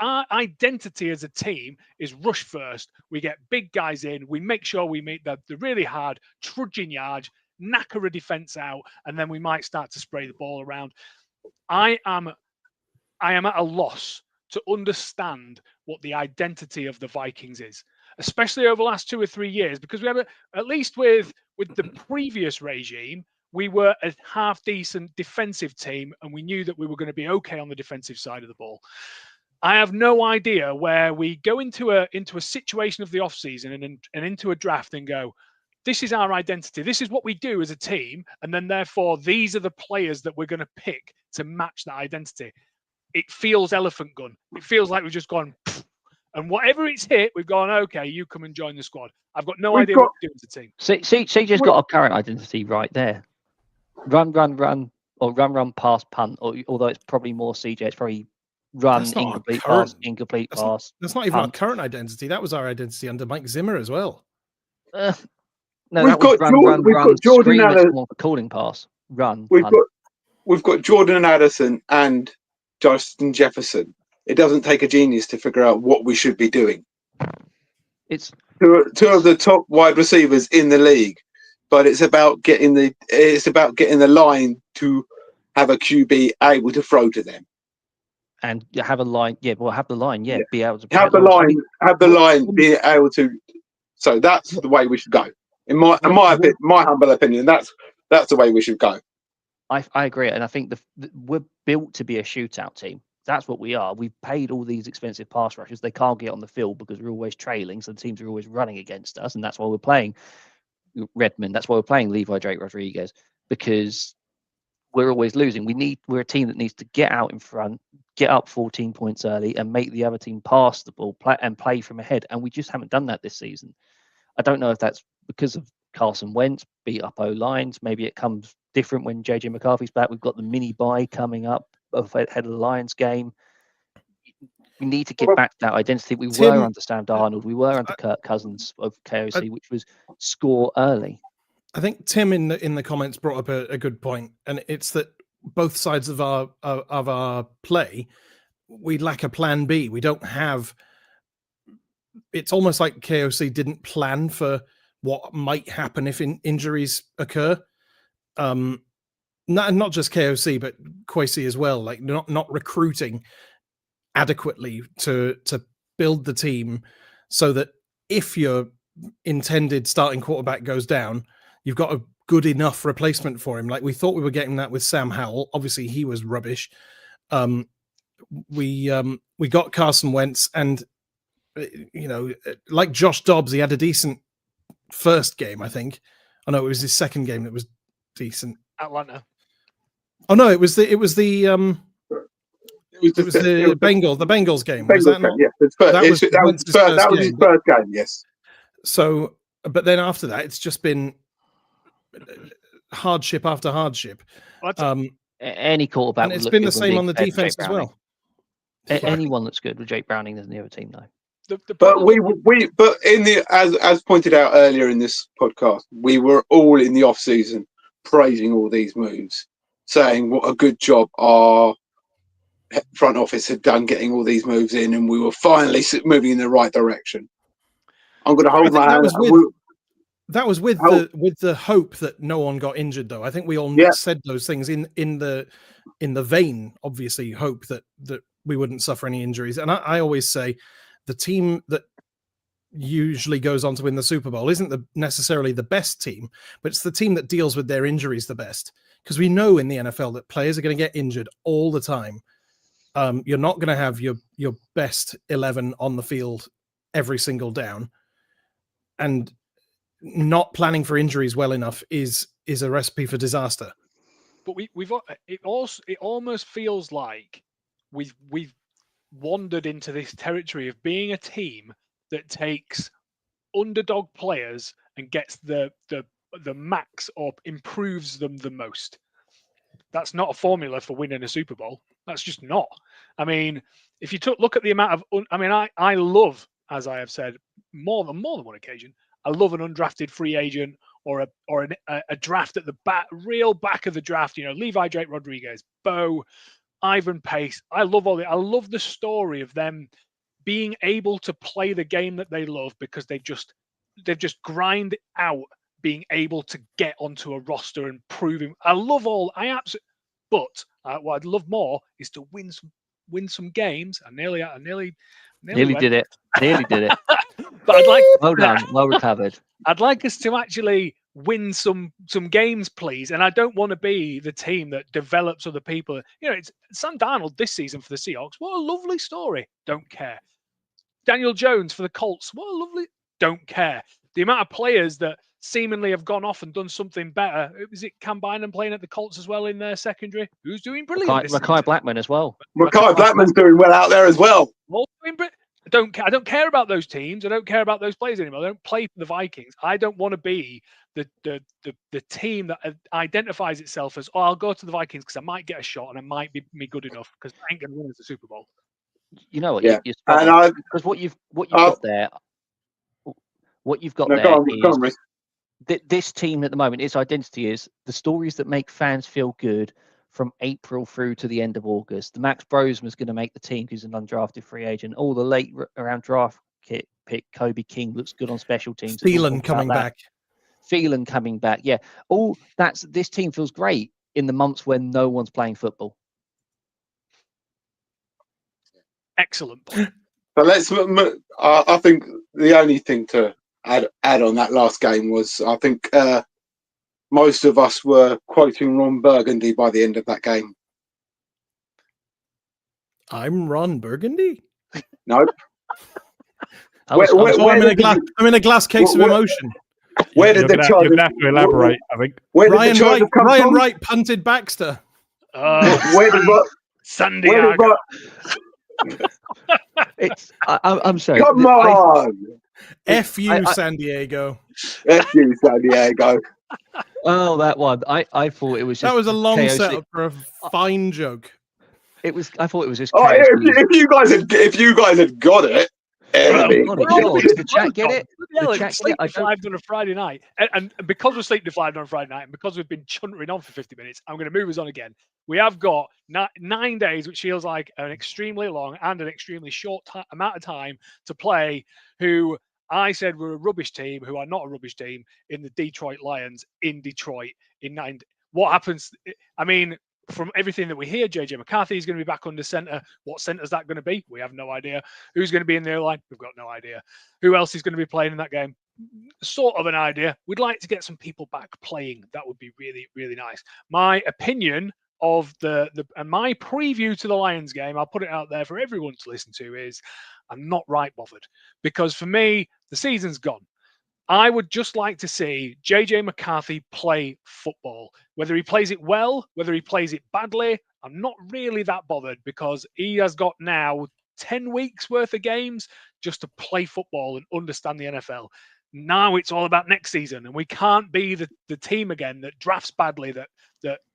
our identity as a team is rush first. We get big guys in. We make sure we meet the really hard, trudging yards, knacker a defense out, and then we might start to spray the ball around. I am at a loss to understand what the identity of the Vikings is, especially over the last 2 or 3 years, because we have at least with the previous regime, we were a half decent defensive team, and we knew that we were going to be okay on the defensive side of the ball. I have no idea where we go into a situation of the off season and into a draft and go, this is our identity. This is what we do as a team, and then therefore these are the players that we're going to pick to match that identity. It feels elephant gun. It feels like we've just gone, and whatever it's hit, we've gone, okay, you come and join the squad. I've got no idea what to do as a team. CJ's got a current identity right there. Run, or run, pass, punt. Or although it's probably more CJ, it's probably run, incomplete pass. That's not even our current identity. That was our identity under Mike Zimmer as well. No, we've got Jordan Addison. Calling pass. Run. We've got Jordan Addison and Justin Jefferson. It doesn't take a genius to figure out what we should be doing. It's two of the top wide receivers in the league, but it's about getting the line to have a QB able to throw to them. And have a line, be able to have the line, be able to. So that's the way we should go. In my humble opinion, that's the way we should go. I agree, and I think we're built to be a shootout team. That's what we are. We've paid all these expensive pass rushers. They can't get on the field because we're always trailing, so the teams are always running against us, and that's why we're playing Redmond. That's why we're playing Levi Drake Rodriguez, because we're always losing. We're a team that needs to get out in front, get up 14 points early, and make the other team pass the ball, play from ahead. And we just haven't done that this season. I don't know if that's because of Carson Wentz, beat up O-lines. Maybe it comes different when JJ McCarthy's back. We've got the mini bye coming up ahead of the Lions game. We need to get back to that identity. We were under Sam Darnold. We were under Kirk Cousins of KOC, which was score early. I think Tim in the comments brought up a good point, and it's that both sides of our play, we lack a plan B. We don't have. It's almost like KOC didn't plan for what might happen if injuries occur. Not just KOC, but Kwesi as well. Like not recruiting adequately to build the team so that if your intended starting quarterback goes down, you've got a good enough replacement for him. Like we thought we were getting that with Sam Howell. Obviously, he was rubbish. We got Carson Wentz, and like Josh Dobbs, he had a decent first game, I think. Oh no, it was his second game that was decent. Atlanta. Oh no, it was the Bengals game. Was that not? Yeah, that was his first game. Yes. So, but then after that, it's just been hardship after hardship. Any quarterback, and it's been the same on the defense as well. Anyone that's good with Jake Browning than the other team, though. But problem, but in the as pointed out earlier in this podcast, we were all in the off season praising all these moves, saying what a good job our front office had done getting all these moves in, and we were finally moving in the right direction. I'm going to hold my hand. That was with the hope that no one got injured, though. I think we all said those things in the vein, obviously, hope that we wouldn't suffer any injuries. And I always say the team that usually goes on to win the Super Bowl isn't necessarily the best team, but it's the team that deals with their injuries the best. Because we know in the NFL that players are going to get injured all the time. You're not going to have your best 11 on the field every single down. And not planning for injuries well enough is a recipe for disaster. But it almost feels like we've wandered into this territory of being a team that takes underdog players and gets the max or improves them the most. That's not a formula for winning a Super Bowl. That's just not. I mean, if you look at the amount of, I love, as I have said more than one occasion, I love an undrafted free agent or a draft at the real back of the draft. Levi Drake Rodriguez, Bo, Ivan Pace. I love all the. I love the story of them being able to play the game that they love because they've just grind out being able to get onto a roster and proving. I love all. I absolutely. But what I'd love more is to win some games. I nearly did it. Nearly did it. But I'd like. Well done. Well recovered. I'd like us to actually win some games, please. And I don't want to be the team that develops other people. It's Sam Darnold this season for the Seahawks. What a lovely story. Don't care. Daniel Jones for the Colts. What a lovely. Don't care. The amount of players that seemingly have gone off and done something better. Is it Cam Bynum playing at the Colts as well in their secondary? Who's doing brilliant? Mackay Blackman as well. Mackay Blackman's doing well out there as well. I don't care about those teams. I don't care about those players anymore. I don't play for the Vikings. I don't want to be the team that identifies itself as, I'll go to the Vikings because I might get a shot and I might be good enough because I ain't going to win as a Super Bowl. You know what? Yeah. Because what you've got there. What you've got is this team at the moment, its identity is the stories that make fans feel good from April through to the end of August. The Max Brosman's going to make the team because he's an undrafted free agent. All the late around draft pick, Kobe King looks good on special teams. Thielen coming back. Yeah. This team feels great in the months when no one's playing football. Excellent point. But I think the only thing to add on that last game was I think most of us were quoting Ron Burgundy by the end of that game. I'm Ron Burgundy? Nope. I'm in a glass case of emotion. Where did the charge? You're going to have to elaborate, I think. Ryan Wright punted Baxter. Where did San Diego? I'm sorry. Come on. F you, San Diego. F you, San Diego. Oh, that one. I thought it was just. That was a long KOC. setup for a fine joke. I thought it was just. Oh, if you guys had got it. Did the chat get it? Sleep deprived on a Friday night, and because we're sleep deprived on a Friday night, and because we've been chuntering on for 50 minutes, I'm going to move us on again. We have got 9 days, which feels like an extremely long and an extremely short amount of time to play. Who I said were a rubbish team, who are not a rubbish team, in the Detroit Lions in Detroit in 9. What happens? I mean, from everything that we hear, JJ McCarthy is going to be back under center. What center is that going to be? We have no idea. Who's going to be in the line? We've got no idea. Who else is going to be playing in that game? Sort of an idea. We'd like to get some people back playing. That would be really, really nice. My opinion of and my preview to the Lions game, I'll put it out there for everyone to listen to, is I'm not right bothered, because for me, the season's gone. I would just like to see JJ McCarthy play football. Whether he plays it well, whether he plays it badly, I'm not really that bothered, because he has got now 10 weeks worth of games just to play football and understand the NFL. Now it's all about next season, and we can't be the team again that drafts badly, that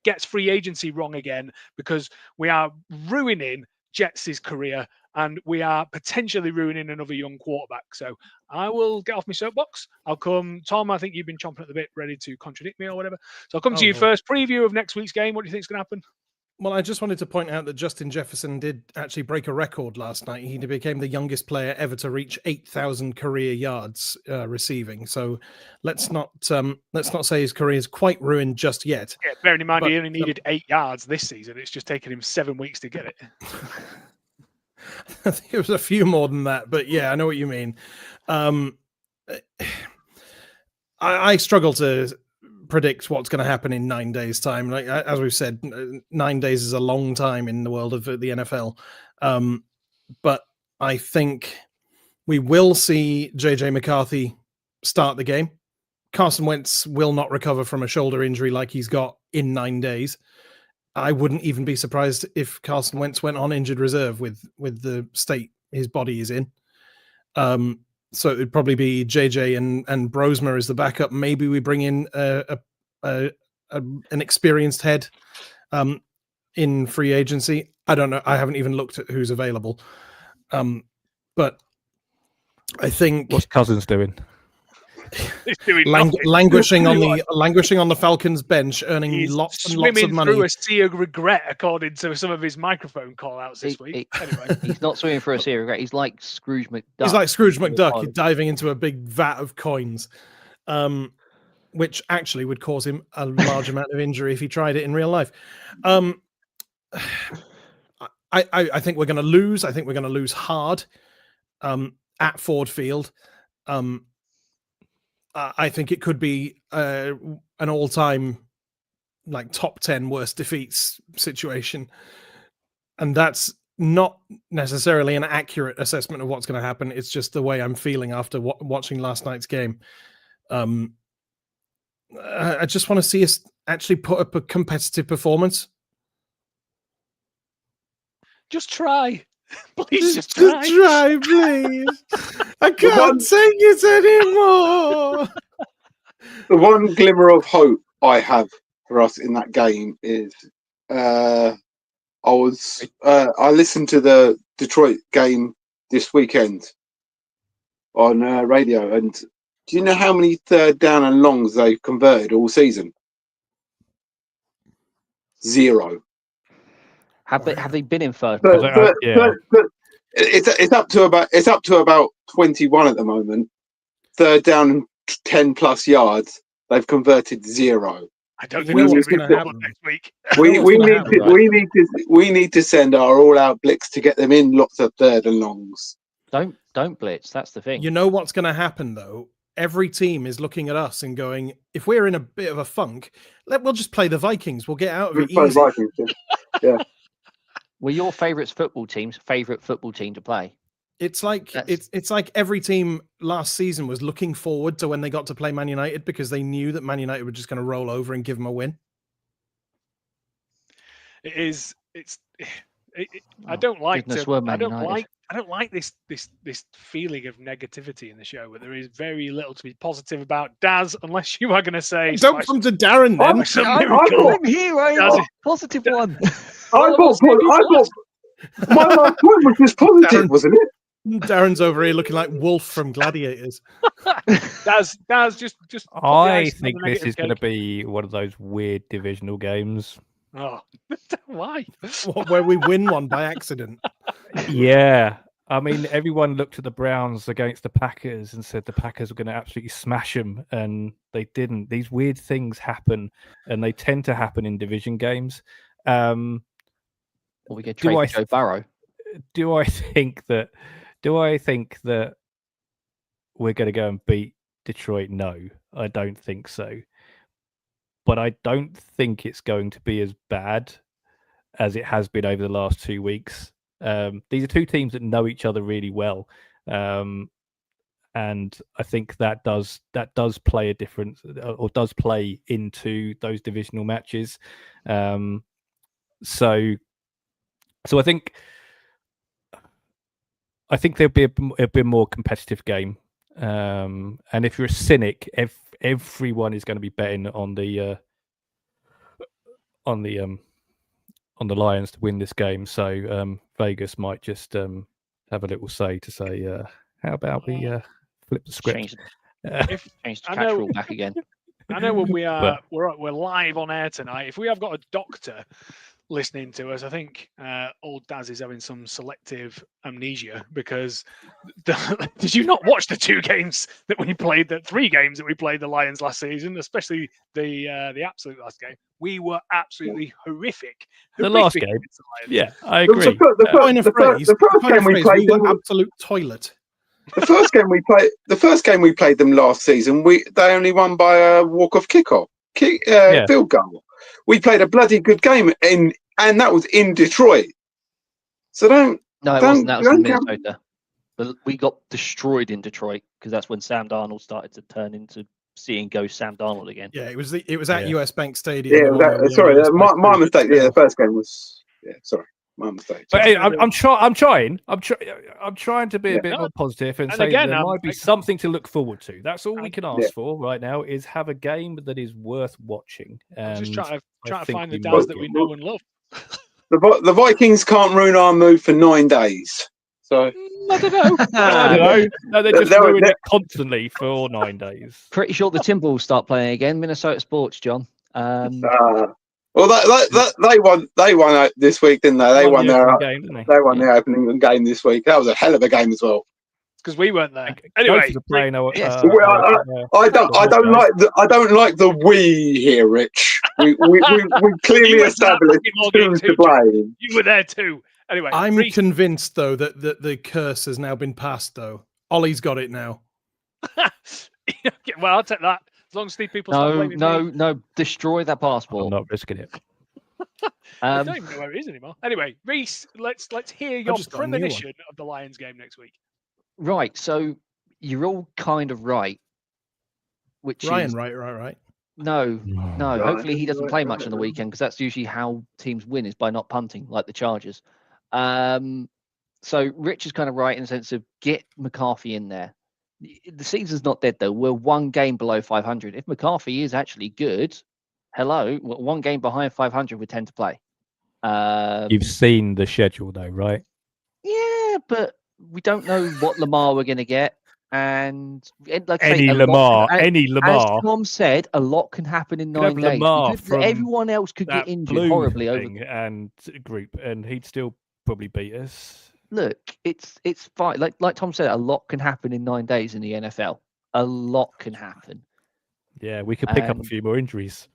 gets free agency wrong again, because we are ruining Jets' career and we are potentially ruining another young quarterback. So I will get off my soapbox. I'll come, Tom. I think you've been chomping at the bit, ready to contradict me or whatever. So I'll come to you first. Preview of next week's game. What do you think is going to happen? Well, I just wanted to point out that Justin Jefferson did actually break a record last night. He became the youngest player ever to reach 8,000 career yards receiving. So let's not say his career is quite ruined just yet. Yeah, bearing in mind he only needed 8 yards this season. It's just taken him 7 weeks to get it. I think it was a few more than that, but yeah, I know what you mean. I struggle to predict what's going to happen in 9 days' time. Like, as we've said, 9 days is a long time in the world of the NFL. But I think we will see JJ McCarthy start the game. Carson Wentz will not recover from a shoulder injury like he's got in 9 days. I wouldn't even be surprised if Carson Wentz went on injured reserve with the state his body is in. So it'd probably be JJ and Brosmer as the backup. Maybe we bring in an experienced head in free agency. I don't know. I haven't even looked at who's available. But I think what's Cousins doing? He's doing languishing on the Falcons bench, earning lots and lots of money. Swimming through a sea of regret, according to some of his microphone call-outs this week. Anyway, he's not swimming through a sea of regret. He's like Scrooge McDuck. He's like Scrooge McDuck. He's diving into a big vat of coins, which actually would cause him a large amount of injury if he tried it in real life. I think we're going to lose. I think we're going to lose hard at Ford Field. I think it could be an all-time like top 10 worst defeats situation. And that's not necessarily an accurate assessment of what's going to happen. It's just the way I'm feeling after watching last night's game. I just want to see us actually put up a competitive performance. Just try. Please just try, please. I can't take it anymore. The one glimmer of hope I have for us in that game is I listened to the Detroit game this weekend on radio, and do you know how many third down and longs they've converted all season? 0. Have they been in first? But it's up to about 21 at the moment. Third down and 10 plus yards, they've converted 0. I don't think that's going to happen next week. We need to send our all-out blitz to get them in lots of third and longs. Don't blitz. That's the thing. You know what's going to happen though. Every team is looking at us and going, if we're in a bit of a funk, we'll just play the Vikings. We'll get out of it easy. Vikings, yeah. Were your favourite football team to play? It's like it's like every team last season was looking forward to when they got to play Man United because they knew that Man United were just going to roll over and give them a win. I don't like this feeling of negativity in the show, but there is very little to be positive about. Daz, unless you are going to say, don't come to Darren then. I'm here. I'm positive one. I thought my last point was just positive, wasn't it? Darren's over here looking like Wolf from Gladiators. Daz, just. I think this is going to be one of those weird divisional games. Oh, why? Where we win one by accident. Yeah. I mean, everyone looked at the Browns against the Packers and said the Packers were going to absolutely smash them, and they didn't. These weird things happen, and they tend to happen in division games. We get Joe Burrow. Do I think that we're going to go and beat Detroit? No, I don't think so. But I don't think it's going to be as bad as it has been over the last 2 weeks. These are two teams that know each other really well, and I think that does play a difference, or does play into those divisional matches. So I think there'll be a more competitive game, and if you're a cynic, everyone is going to be betting on the Lions to win this game. So Vegas might just have a little say to say, how about we flip the script? Change If the I catch know- rule back again. I know when we are But- we're live on air tonight. If we have got a doctor listening to us, I think old Daz is having some selective amnesia because did you not watch the 2 games that we played, the 3 games that we played the Lions last season, especially the absolute last game? We were absolutely horrific. The last Horrific game? against the Lions. Yeah, I agree. Point of phrase, the first point of game we phrase, played, we were absolute toilet. the first game we played them last season. They only won by a walk-off kickoff, field goal. We played a bloody good game and that was in Detroit. So No, it wasn't. That was in count- Minnesota. But we got destroyed in Detroit because that's when Sam Darnold started to turn into seeing ghost Sam Darnold again. Yeah, it was at Yeah. US Bank Stadium. Yeah, sorry, my mistake. Yeah, the first game was. Yeah, sorry, my mistake. But hey, I'm trying to be a bit more positive and say again, there might be something to look forward to. That's all we can ask Yeah. for right now is have a game that is worth watching. I'm just And trying to think find the we Daz might that we get know and love. The Vikings can't ruin our mood for 9 days. So I don't know. I don't know. No, they just They're- ruin they're- it constantly for 9 days. Pretty sure the Timberwolves start playing again. Minnesota sports, John. well, they won this week, didn't they? They won the their opening game, didn't they won their opening game this week. That was a hell of a game as well. Because we weren't there. Both Anyway, of the playing yes. I don't like the we here, Rich. We You clearly were established there more who's games to too, blame. you were there too. Anyway, I'm Reece, convinced though that the curse has now been passed. Though Ollie's got it now. well, I'll take that. As long as these people stop blaming me. No. Destroy that passport. I'm not risking it. I don't even know where it is anymore. Anyway, Reece, let's hear your just got a new one. premonition of the Lions game next week. Right. So you're all kind of right. Which Ryan, is right. no. Right, Hopefully he doesn't play much on the right. weekend because that's usually how teams win is by not punting, like the Chargers. So Rich is kind of right in the sense of get McCarthy in there. The season's not dead though. We're 1 game below 500. If McCarthy is actually good, hello, we're 1 game behind 500. We tend to play. You've seen the schedule though, right? Yeah, but we don't know what Lamar we're going to get. And like I say, Any a lot Lamar. as Tom said, a lot can happen in Could 9 have days. Lamar from Everyone else could that get injured blue horribly over. thing and group, and he'd still probably beat us. Look, it's fine. Like Tom said, a lot can happen in 9 days in the NFL. A lot can happen. Yeah, we could pick up a And- few more injuries.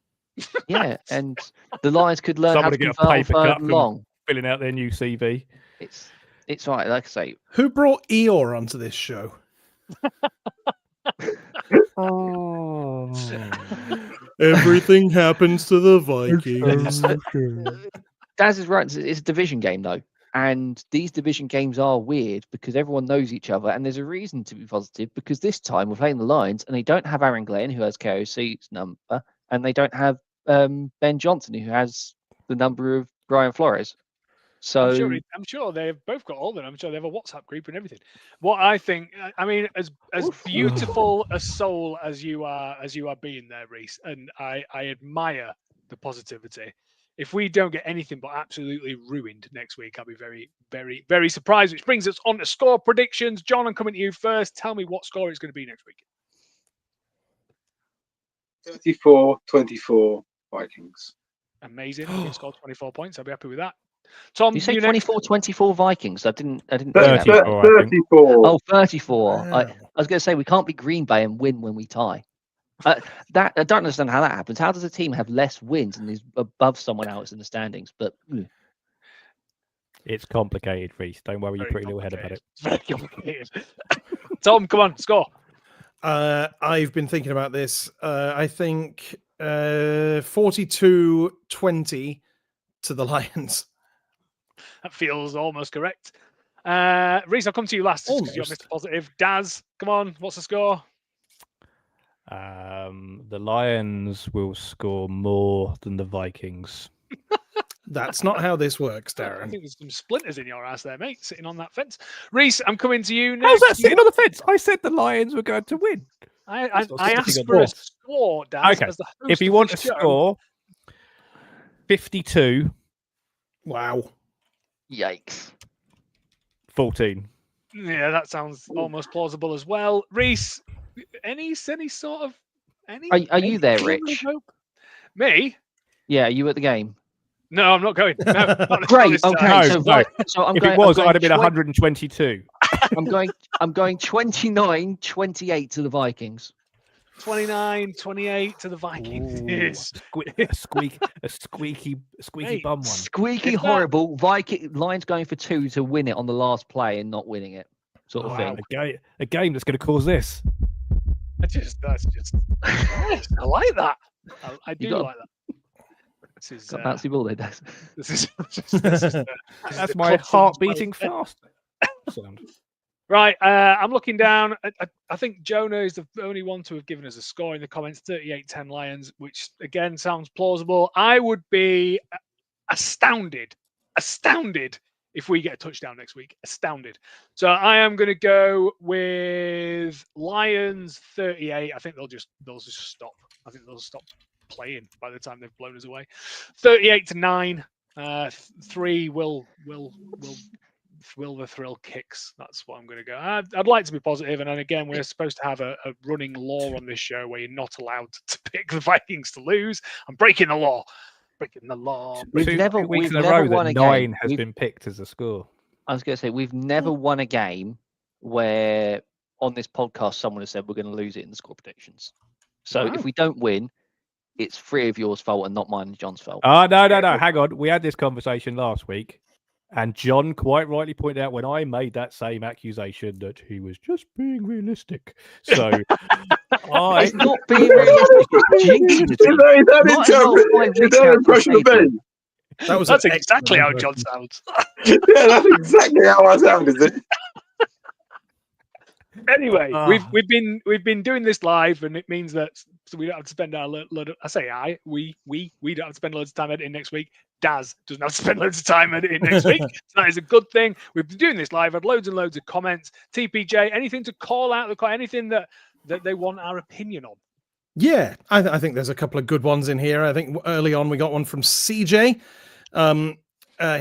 Yeah, and the Lions could learn how Someone to to get a convert paper third cut and from- long. Filling out their new CV. It's right. Like I say, Who brought Eeyore onto this show? Everything happens to the Vikings. Daz is right. It's a division game though, and these division games are weird because everyone knows each other, and there's a reason to be positive because this time we're playing the Lions, and they don't have Aaron Glenn who has KOC's number, and they don't have Ben Johnson who has the number of Brian Flores. So I'm sure they've both got all of them. I'm sure they have a WhatsApp group and everything. What I think, I mean, as beautiful a soul as you are being there, Reece, and I admire the positivity. If we don't get anything but absolutely ruined next week, I'll be very, very, very surprised. Which brings us on to score predictions. John, I'm coming to you first. Tell me what score it's going to be next week. 34-24 Vikings. Amazing. We scored 24 points. I'll be happy with that. Tom, you say you next? 24-24 Vikings? I didn't. 34, hear that. I think. 34. Oh, 34. Wow. I was going to say we can't beat Green Bay and win when we tie. I don't understand how that happens. How does a team have less wins and is above someone else in the standings? But It's complicated, Reece. Don't worry your Very pretty little head about it. Very complicated. Tom, come on, score. I've been thinking about this. I think 42-20 to the Lions. That feels almost correct. Reece, I'll come to you last because you're Almost. Mr. Positive. Daz, come on, what's the score? The Lions will score more than the Vikings. That's not how this works, I Darren. think there's some splinters in your ass there, mate, sitting on that fence. Reece, I'm coming to you How's next. that sitting on the fence? I said the Lions were going to win. I It's not asked sitting for on a score, Daz. Okay, As the host If he of wants the to show. score 52-14. Wow. yikes! Yeah, that sounds almost plausible as well. Reese, any sort of any? Are you there, glimmer of Rich? hope? Me? Yeah, are you at the game? No, I'm not going. No, not Great. this time. Okay. No, so no. right. So I'm If going. it was, I'm I'd have been going 122. I'm going 29-28 to the Vikings. 29-28 to the Vikings. A squeaky Mate, bum one. Squeaky Is that- horrible. Viking Lions going for 2 to win it on the last play and not winning it, sort of Wow. thing. A game that's going to cause this. that's just yes, I like that. I do got a- like that. This is Got a bouncy ball there, Des. this is this is That's the my club heart sounds beating well- fast. Sound. Right, I'm looking down. I think Jonah is the only one to have given us a score in the comments, 38-10 Lions, which again sounds plausible. I would be astounded if we get a touchdown next week. Astounded. So I am going to go with Lions 38. I think they'll just stop. I think they'll stop playing by the time they've blown us away. 38-9. 3 will the thrill kicks. That's what I'm going to go. I'd like to be positive, and then again, we're supposed to have a running law on this show where you're not allowed to pick the Vikings to lose. I'm breaking the law. Breaking the law. We've Two never weeks in a never row won that a 9 game. has been picked as a score. I was going to say we've never won a game where on this podcast someone has said we're going to lose it in the score predictions. So Wow. if we don't win, it's 3 of yours fault and not mine and John's fault. Oh, no. Hang on. We had this conversation last week, and John quite rightly pointed out when I made that same accusation that he was just being realistic. So It's not being realistic. It's jinxing the team. Might as well find Is that an impression of me? That's That's exactly how John sounds. Yeah, that's exactly how I sound, is it? Anyway, Ah. we've been doing this live, and it means that so we don't have to spend our load of, I say we don't have to spend loads of time editing next week. Daz doesn't have to spend loads of time editing next week. So that is a good thing. We've been doing this live. Had loads and loads of comments. TPJ, anything to call out? Anything that they want our opinion on? Yeah, I think there's a couple of good ones in here. I think early on we got one from CJ.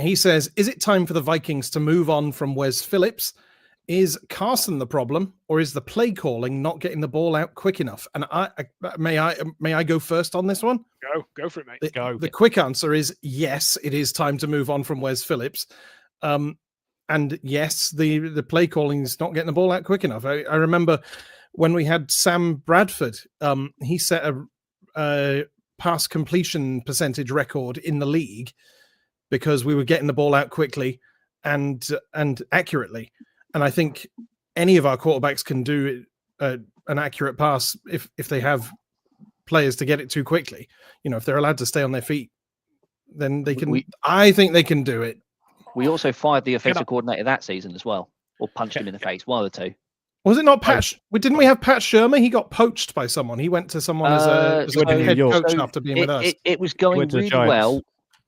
He says, is it time for the Vikings to move on from Wes Phillips? Is Carson the problem, or is the play calling not getting the ball out quick enough? And may I go first on this one? Go for it, mate. The quick answer is yes, it is time to move on from Wes Phillips. And yes, the play calling is not getting the ball out quick enough. I remember when we had Sam Bradford, he set a pass completion percentage record in the league because we were getting the ball out quickly and accurately. And I think any of our quarterbacks can do an accurate pass if they have players to get it to quickly. You know, if they're allowed to stay on their feet, then they can. I think they can do it. We also fired the offensive coordinator that season as well, or punched him in the face. One of the two. Was it not Pat? Didn't we have Pat Shermer? He got poached by someone. He went to someone as a head coach after being with us. It was going really well.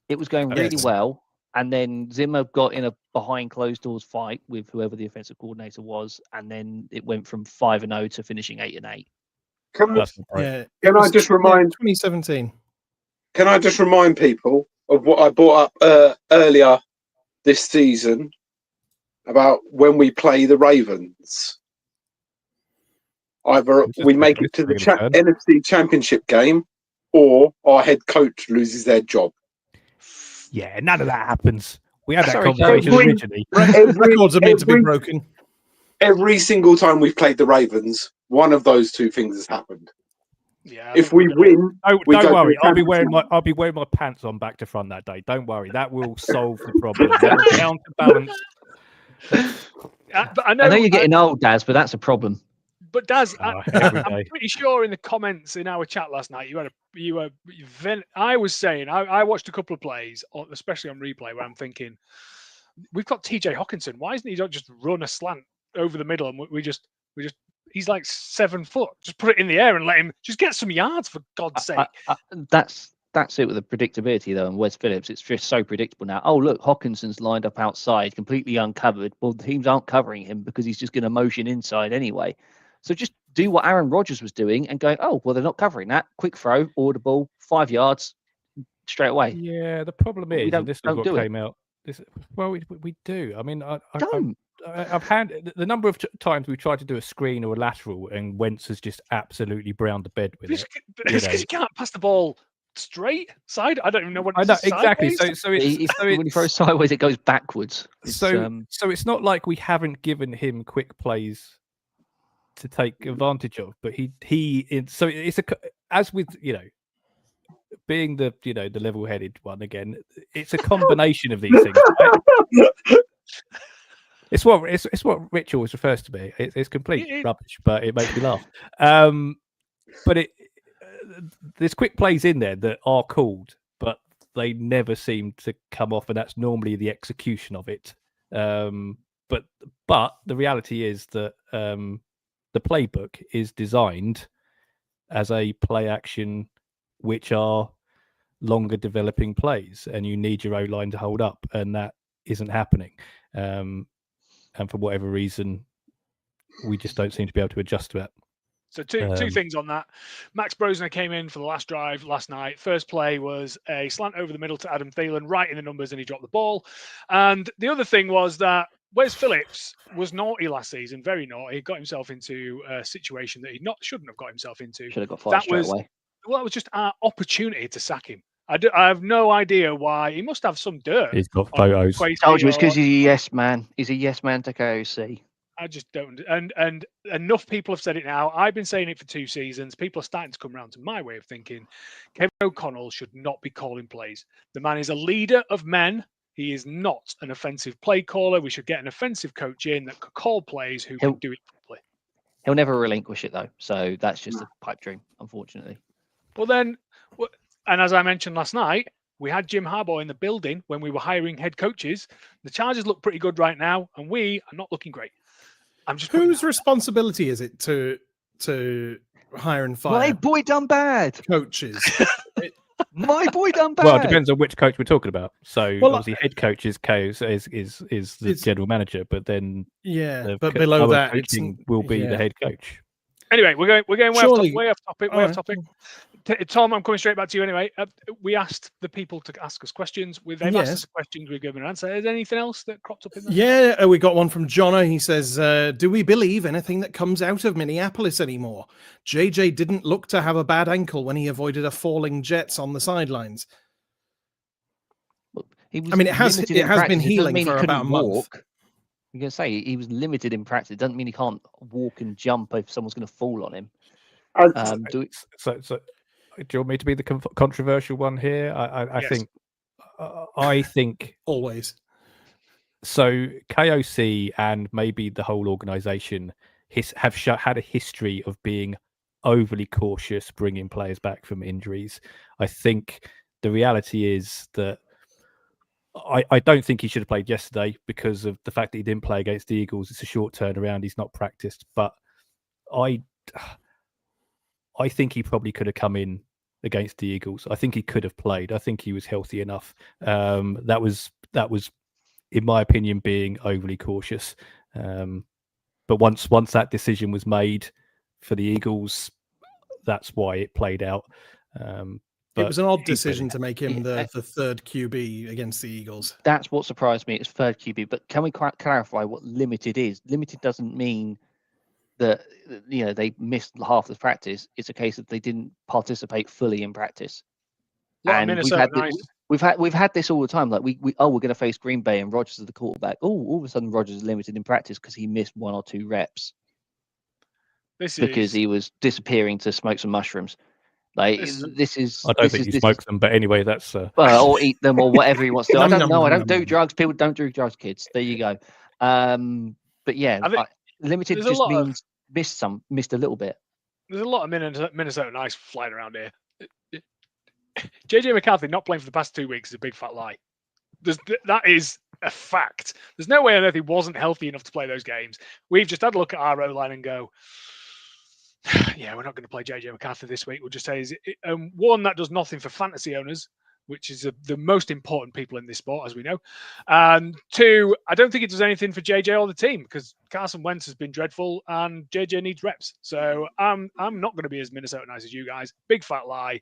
It was going really Yes. well. And then Zimmer got in a behind closed doors fight with whoever the offensive coordinator was, and then it went from 5-0 to finishing 8-8. Can I just 2017? Can I just remind people of what I brought up earlier this season about when we play the Ravens? Either we make it to the NFC Championship game, or our head coach loses their job. Yeah, none of that happens. We had that Sorry, conversation originally. Records are meant to be broken. Every single time we've played the Ravens, one of those two things has happened. Yeah. If we win, don't worry. I'll be wearing my pants on back to front that day. Don't worry. That will solve the problem. That will counterbalance. I know you're getting old, Daz, but that's a problem. But Daz, every I'm day. pretty sure in the comments in our chat last night, I was saying I watched a couple of plays, especially on replay, where I'm thinking, we've got TJ Hawkinson. Why isn't he just run a slant over the middle and we just he's like 7 foot. Just put it in the air and let him just get some yards for God's sake. That's it with the predictability though. And Wes Phillips, it's just so predictable now. Oh look, Hawkinson's lined up outside, completely uncovered. Well, the teams aren't covering him because he's just going to motion inside anyway. So just do what Aaron Rodgers was doing and going, oh, well, they're not covering that. Quick throw, audible, 5 yards, straight away. Yeah, the problem is, and this is what came out. We do. I mean, I've had the number of times we've tried to do a screen or a lateral, and Wentz has just absolutely browned the bed with it. It's because you can't pass the ball straight side. I don't even know what. I know exactly. Sideways? When you throw sideways, it goes backwards. So it's not like we haven't given him quick plays to take advantage of, but so it's as with being the the level-headed one again. It's a combination of these things. Right? It's what Rich always refers to me. It's complete rubbish, but it makes me laugh. But there's quick plays in there that are called, but they never seem to come off, and that's normally the execution of it. But the reality is that the playbook is designed as a play action, which are longer developing plays, and you need your O-line to hold up, and that isn't happening. And for whatever reason, we just don't seem to be able to adjust to that. So two things on that. Max Brosner came in for the last drive last night. First play was a slant over the middle to Adam Thielen, right in the numbers, and he dropped the ball. And the other thing was that Wes Phillips was naughty last season, very naughty. He got himself into a situation that he shouldn't have got himself into. Should have got fired straight away. Well, it was just our opportunity to sack him. I have no idea why. He must have some dirt. He's got photos. Told you it's because he's a yes man. He's a yes man to KOC. I just don't. And enough people have said it now. I've been saying it for 2 seasons. People are starting to come around to my way of thinking. Kevin O'Connell should not be calling plays. The man is a leader of men. He is not an offensive play caller. We should get an offensive coach in that could call plays who can do it properly. He'll never relinquish it, though. So that's just a pipe dream, unfortunately. Well, then, and as I mentioned last night, we had Jim Harbaugh in the building when we were hiring head coaches. The Chargers look pretty good right now, and we are not looking great. I'm just whose responsibility is it to hire and fire? My boy done bad. Coaches. My boy done bad. Well, it depends on which coach we're talking about. So obviously, head coach is the general manager, but then but below that, will be the head coach. Anyway, we're going way off topic. Tom, I'm coming straight back to you anyway. We asked the people to ask us questions. They've asked us questions. We've given an answer. Is there anything else that cropped up in there? Yeah, we got one from Jono. He says, do we believe anything that comes out of Minneapolis anymore? JJ didn't look to have a bad ankle when he avoided a falling Jets on the sidelines. It has been healing for about a month. I'm going to say he was limited in practice. It doesn't mean he can't walk and jump if someone's going to fall on him. Do you want me to be the controversial one here? I think always. So KOC and maybe the whole organisation have had a history of being overly cautious bringing players back from injuries. I think the reality is that I don't think he should have played yesterday because of the fact that he didn't play against the Eagles. It's a short turnaround. He's not practiced, but I think he probably could have come in against the Eagles. I think he could have played. I think he was healthy enough. That was, in my opinion, being overly cautious. But once that decision was made for the Eagles, that's why it played out. It was an odd decision to make him the third QB against the Eagles. That's what surprised me. It's third QB. But can we clarify what limited is? Limited doesn't mean that they missed half the practice. It's a case that they didn't participate fully in practice. And we've had this all the time. Like we're going to face Green Bay and Rodgers is the quarterback. Oh, all of a sudden Rodgers is limited in practice because he missed 1 or 2 reps. Because he was disappearing to smoke some mushrooms. Like this is. I don't think he smokes them, but anyway, that's. Or eat them or whatever he wants to. I don't know. I don't do drugs. People don't do drugs, kids. There you go. But yeah, limited just means missed a little bit. There's a lot of Minnesota nice flying around here. JJ McCarthy not playing for the past 2 weeks is a big fat lie. That is a fact. There's no way on earth he wasn't healthy enough to play those games. We've just had a look at our O-line and go, yeah, we're not going to play JJ McCarthy this week. We'll just say, one, that does nothing for fantasy owners, which is the most important people in this sport, as we know. And 2, I don't think it does anything for JJ or the team because Carson Wentz has been dreadful and JJ needs reps. So I'm not going to be as Minnesota nice as you guys. Big fat lie.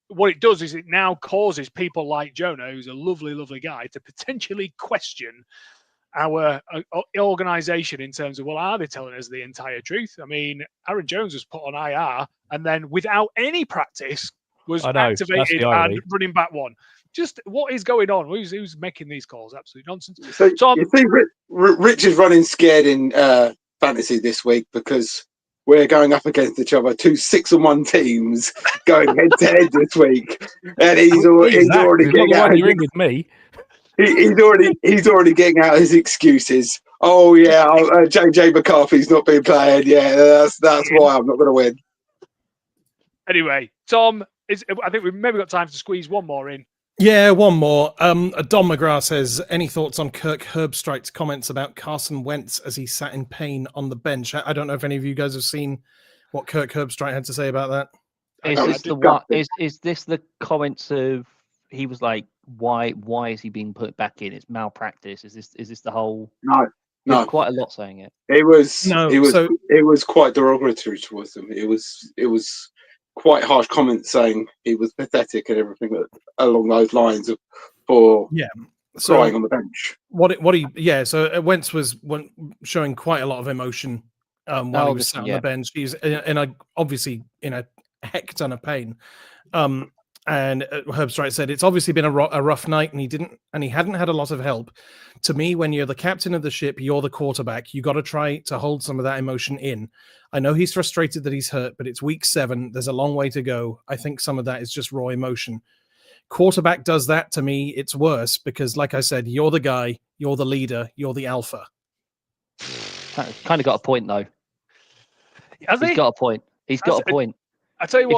What it does is it now causes people like Jonah, who's a lovely, lovely guy, to potentially question our organisation in terms of, well, are they telling us the entire truth? I mean, Aaron Jones was put on IR and then without any practice was I know, that's activated the and irony. running back one. Just what is going on? Who's making these calls? Absolute nonsense. So Tom, you see, Rich is running scared in fantasy this week because we're going up against each other, 2 6-1 teams going head to head this week, and he's already He's not getting the out. one you're in with me. He's already getting out his excuses. Oh yeah, JJ McCarthy's not been playing. Yeah, that's why I'm not going to win. anyway, Tom, I think we've maybe got time to squeeze one more in. Yeah, one more. Don McGrath says, any thoughts on Kirk Herbstreit's comments about Carson Wentz as he sat in pain on the bench? I don't know if any of you guys have seen what Kirk Herbstreit had to say about that. Is this the comments of he was like, why is he being put back in? It's malpractice. Is this the whole? No. There's quite a lot saying it. It was quite derogatory towards him. It was quite harsh comments saying he was pathetic and everything along those lines for crying on the bench. So Wentz was showing quite a lot of emotion while he was sat on the bench. He's obviously in a heck ton of pain. And Herbstreit said it's obviously been a rough night, and he hadn't had a lot of help. To me, when you're the captain of the ship, you're the quarterback. You got to try to hold some of that emotion in. I know he's frustrated that he's hurt, but it's week 7. There's a long way to go. I think some of that is just raw emotion. Quarterback does that, to me, it's worse because, like I said, you're the guy, you're the leader, you're the alpha. Kind of got a point though. He's got a point. He's got a point. I tell you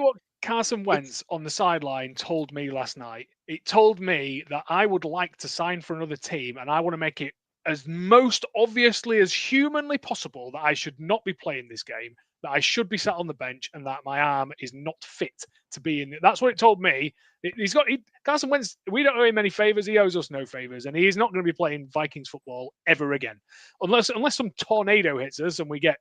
what. Carson Wentz on the sideline told me last night. It told me that I would like to sign for another team, and I want to make it as most obviously as humanly possible that I should not be playing this game, that I should be sat on the bench, and that my arm is not fit to be in it. That's what it told me. Carson Wentz, we don't owe him any favors. He owes us no favors, and he's not going to be playing Vikings football ever again, unless some tornado hits us and we get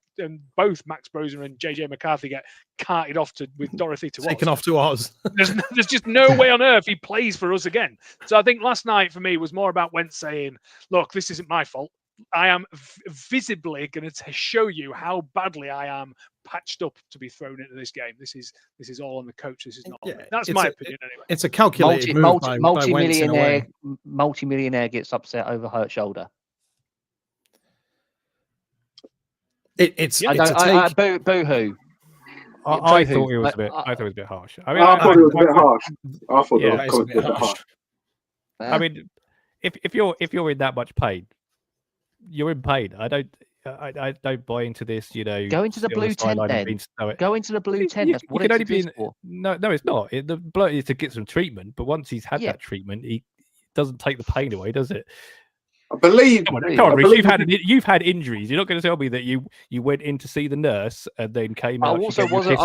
both Max Broser and JJ McCarthy get carted off with Dorothy to taken off to Oz. There's just no way on earth he plays for us again. So I think last night for me was more about Wentz saying, "Look, this isn't my fault. I am visibly going to show you how badly I am patched up to be thrown into this game. This is all on the coach. This is not on me." That's my opinion anyway. It's a calculated move by Wentz in a way. Multi-millionaire gets upset over hurt shoulder. It's boo-hoo. I thought it was a bit harsh. I thought it was a bit harsh. I thought it was a bit harsh. I mean, if you're in that much pain, you're in pain. I don't buy into this. Go into the blue tent then. Go into the blue tent. That's what it's in for. No, it's not. The bloke is to get some treatment, but once he's had that treatment, he doesn't take the pain away, does it? I believe. Come on, Rich, you've had injuries. You're not going to tell me that you went in to see the nurse and then came out. I also wasn't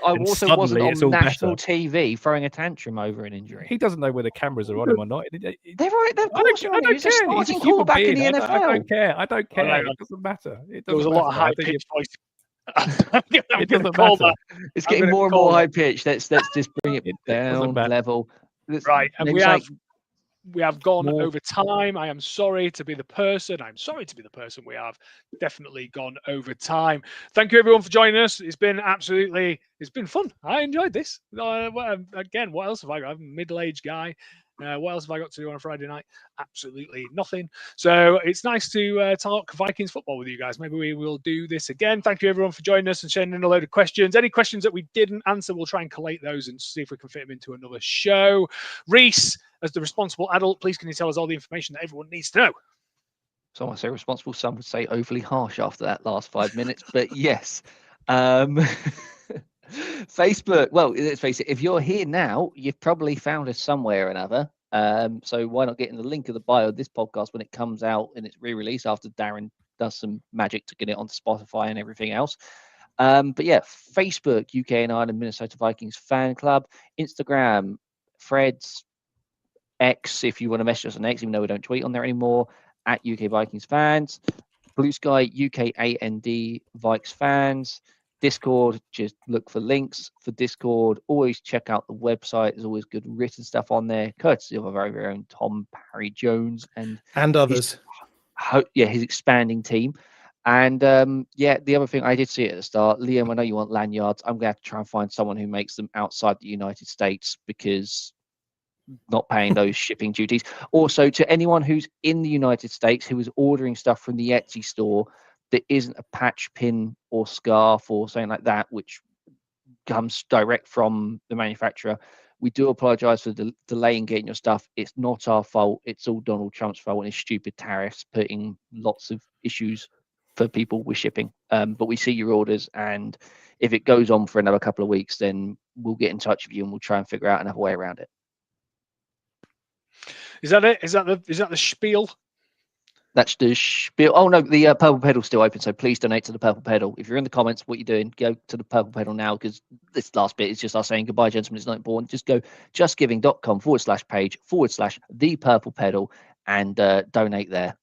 on national TV throwing a tantrum over an injury. He doesn't know whether cameras are on him or not. They're right. Of course, I don't care. He's a starting quarterback in the NFL. I don't care. It doesn't matter. There was a lot of high pitched voice. It doesn't matter. It's getting more and more high pitched. Let's just bring it down level. Right, and we have gone over time. I am sorry to be the person. We have definitely gone over time. Thank you everyone for joining us. It's been fun. I enjoyed this. Again, what else have I got? I'm a middle-aged guy. What else have I got to do on a Friday night? Absolutely nothing. So it's nice to talk Vikings football with you guys. Maybe we will do this again. Thank you everyone for joining us and sending in a load of questions. Any questions that we didn't answer, we'll try and collate those and see if we can fit them into another show. Reese, as the responsible adult, please can you tell us all the information that everyone needs to know? Some would say responsible, some would say overly harsh after that last 5 minutes, but yes. Facebook, well, let's face it, if you're here now, you've probably found us somewhere or another. So why not get in the link of the bio of this podcast when it comes out and it's re-released after Darren does some magic to get it on Spotify and everything else. But yeah, Facebook, UK and Ireland Minnesota Vikings Fan Club, Instagram, Threads, X, if you want to message us on X, even though we don't tweet on there anymore, at UK Vikings Fans, Blue Sky, UK AND Vikes Fans, Discord, just look for links for Discord. Always check out the website. There's always good written stuff on there, courtesy of our very, very own Tom Parry Jones and others. his expanding team. And the other thing I did see at the start, Liam, I know you want lanyards. I'm going to have to try and find someone who makes them outside the United States, because not paying those shipping duties. Also, to anyone who's in the United States who is ordering stuff from the Etsy store that isn't a patch pin or scarf or something like that, which comes direct from the manufacturer, we do apologize for the delay in getting your stuff. It's not our fault. It's all Donald Trump's fault and his stupid tariffs putting lots of issues for people with shipping. But we see your orders, and if it goes on for another couple of weeks, then we'll get in touch with you and we'll try and figure out another way around it. Is that it? Is that the spiel? That's the spiel. Oh no, the Purple Pedal's still open, so please donate to the Purple Pedal. If you're in the comments, what you're doing, go to the Purple Pedal now, because this last bit is just us saying goodbye, gentlemen. It's not important. Just go justgiving.com/page/the Purple Pedal and donate there.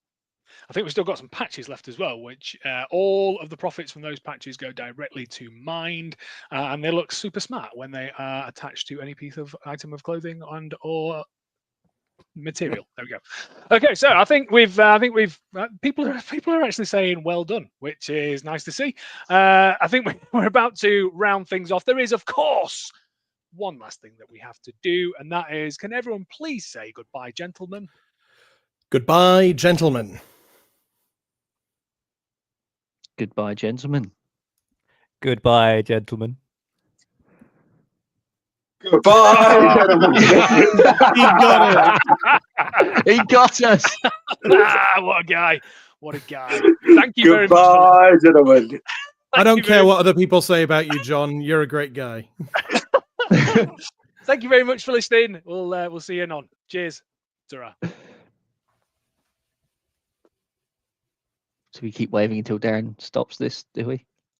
I think we've still got some patches left as well, which all of the profits from those patches go directly to Mind, and they look super smart when they are attached to any piece of item of clothing and or material. There we go. Okay, so I think we've people are actually saying well done, which is nice to see. I think we're about to round things off. There is, of course, one last thing that we have to do, and that is, can everyone please say goodbye, gentlemen? Goodbye, gentlemen. Goodbye, gentlemen. Goodbye, gentlemen. Goodbye, gentlemen. He got it. He got us. What a guy. What a guy. Thank you very much. Goodbye, gentlemen. I don't care what other people say about you, John. You're a great guy. Thank you very much for listening. We'll see you on. Cheers. Ta-ra. So we keep waving until Darren stops this, do we?